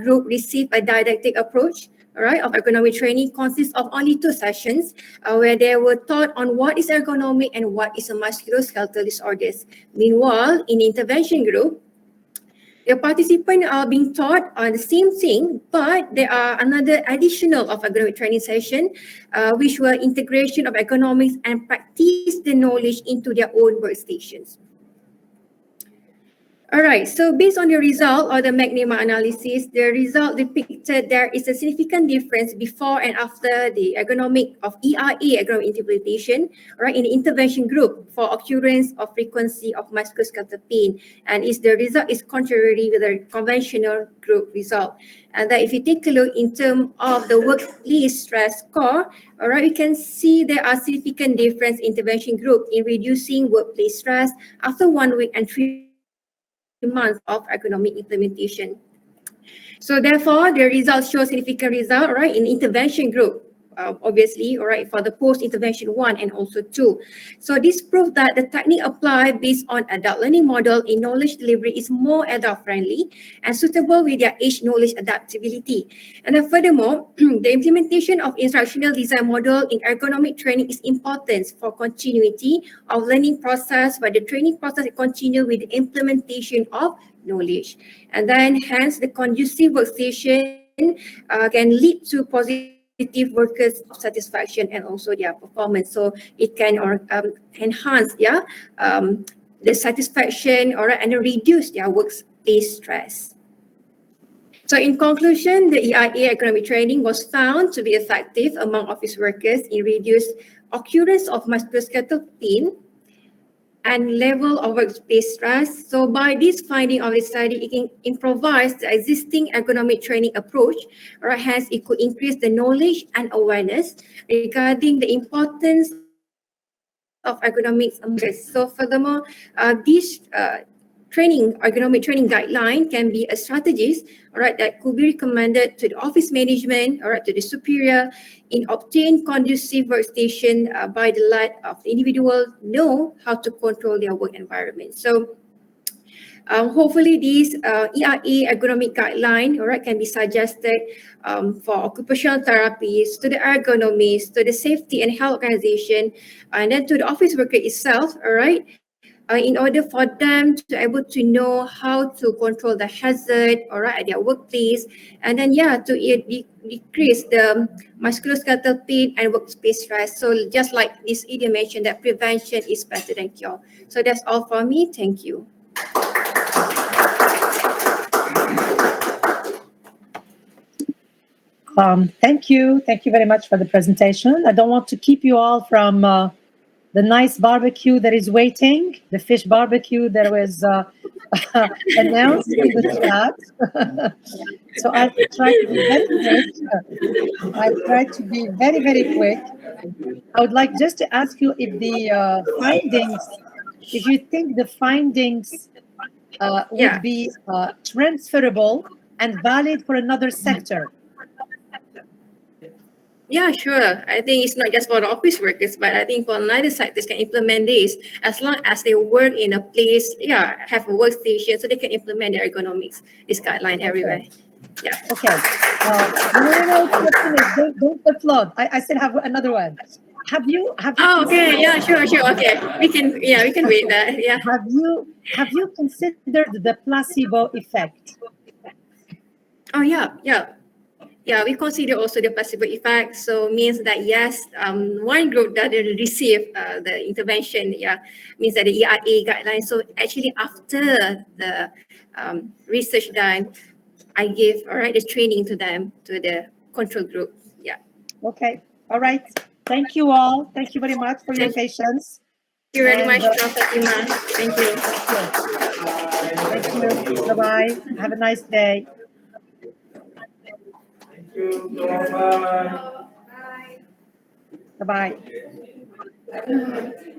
group received a didactic approach, all right, of ergonomic training consists of only 2 sessions where they were taught on what is ergonomic and what is a musculoskeletal disorders. Meanwhile, in intervention group, the participants are being taught on the same thing, but there are another additional of ergonomic training session, which were integration of ergonomics and practice the knowledge into their own workstations. All right, so based on the result of the McNamara analysis, the result depicted there is a significant difference before and after the ergonomic of ERA, ergonomic interpretation, right, in the intervention group for occurrence of frequency of musculoskeletal pain, and the result is contrary with the conventional group result. And that if you take a look in terms of the workplace stress score, all right, you can see there are significant difference in intervention group in reducing workplace stress after 1 week and 3 months of ergonomic implementation. So therefore, the results show significant result, right, in intervention group, obviously, all right, for the post-intervention 1 and also 2. So this proves that the technique applied based on adult learning model in knowledge delivery is more adult-friendly and suitable with their age knowledge adaptability. And then furthermore, the implementation of instructional design model in ergonomic training is important for continuity of learning process, where the training process continue with the implementation of knowledge. And then hence the conducive workstation can lead to positive workers' satisfaction and also their performance. So it can enhance the satisfaction, all right, and reduce their workplace stress. So in conclusion, the EIA ergonomic training was found to be effective among office workers in reduced occurrence of musculoskeletal pain and level of workplace stress. So by this finding of the study, it can improvise the existing ergonomic training approach, or hence it could increase the knowledge and awareness regarding the importance of ergonomics. So furthermore, this ergonomic training guideline can be a strategist, all right, that could be recommended to the office management, all right, to the superior in obtain conducive workstation by the light of the individual know how to control their work environment. So hopefully this ERA ergonomic guideline, all right, can be suggested for occupational therapies, to the ergonomists, to the safety and health organization, and then to the office worker itself, all right, in order for them to be able to know how to control the hazard, all right, at their workplace, and then to decrease the musculoskeletal pain and workplace stress. So just like this idiom mentioned, that prevention is better than cure. So that's all for me. Thank you. Thank you very much for the presentation. I don't want to keep you all from the nice barbecue that is waiting, the fish barbecue that was announced in the chat. So I'll try to be very quick. I'll try to be very, very quick. I would like just to ask you if the findings, if you think the findings would be transferable and valid for another sector. Yeah, sure. I think it's not just for the office workers, but I think for another sectors can implement this as long as they work in a place, have a workstation, so they can implement the ergonomics, this guideline everywhere. Yeah. Okay. No, don't applaud. I still have another one. have you Oh, okay. Yeah, sure. Okay. We can wait that. Yeah. have you considered the placebo effect? Oh, yeah. We consider also the placebo effect. So means that yes, one group that didn't receive the intervention, means that the ERA guidelines. So actually, after the research done, I give the training to them, to the control group. Yeah. Okay. All right. Thank you all. Thank you very much for your patience. Thank you very much, Prof. Fatima. Thank you. Thank you. Bye-bye. Have a nice day. Thank you. Bye. Bye-bye.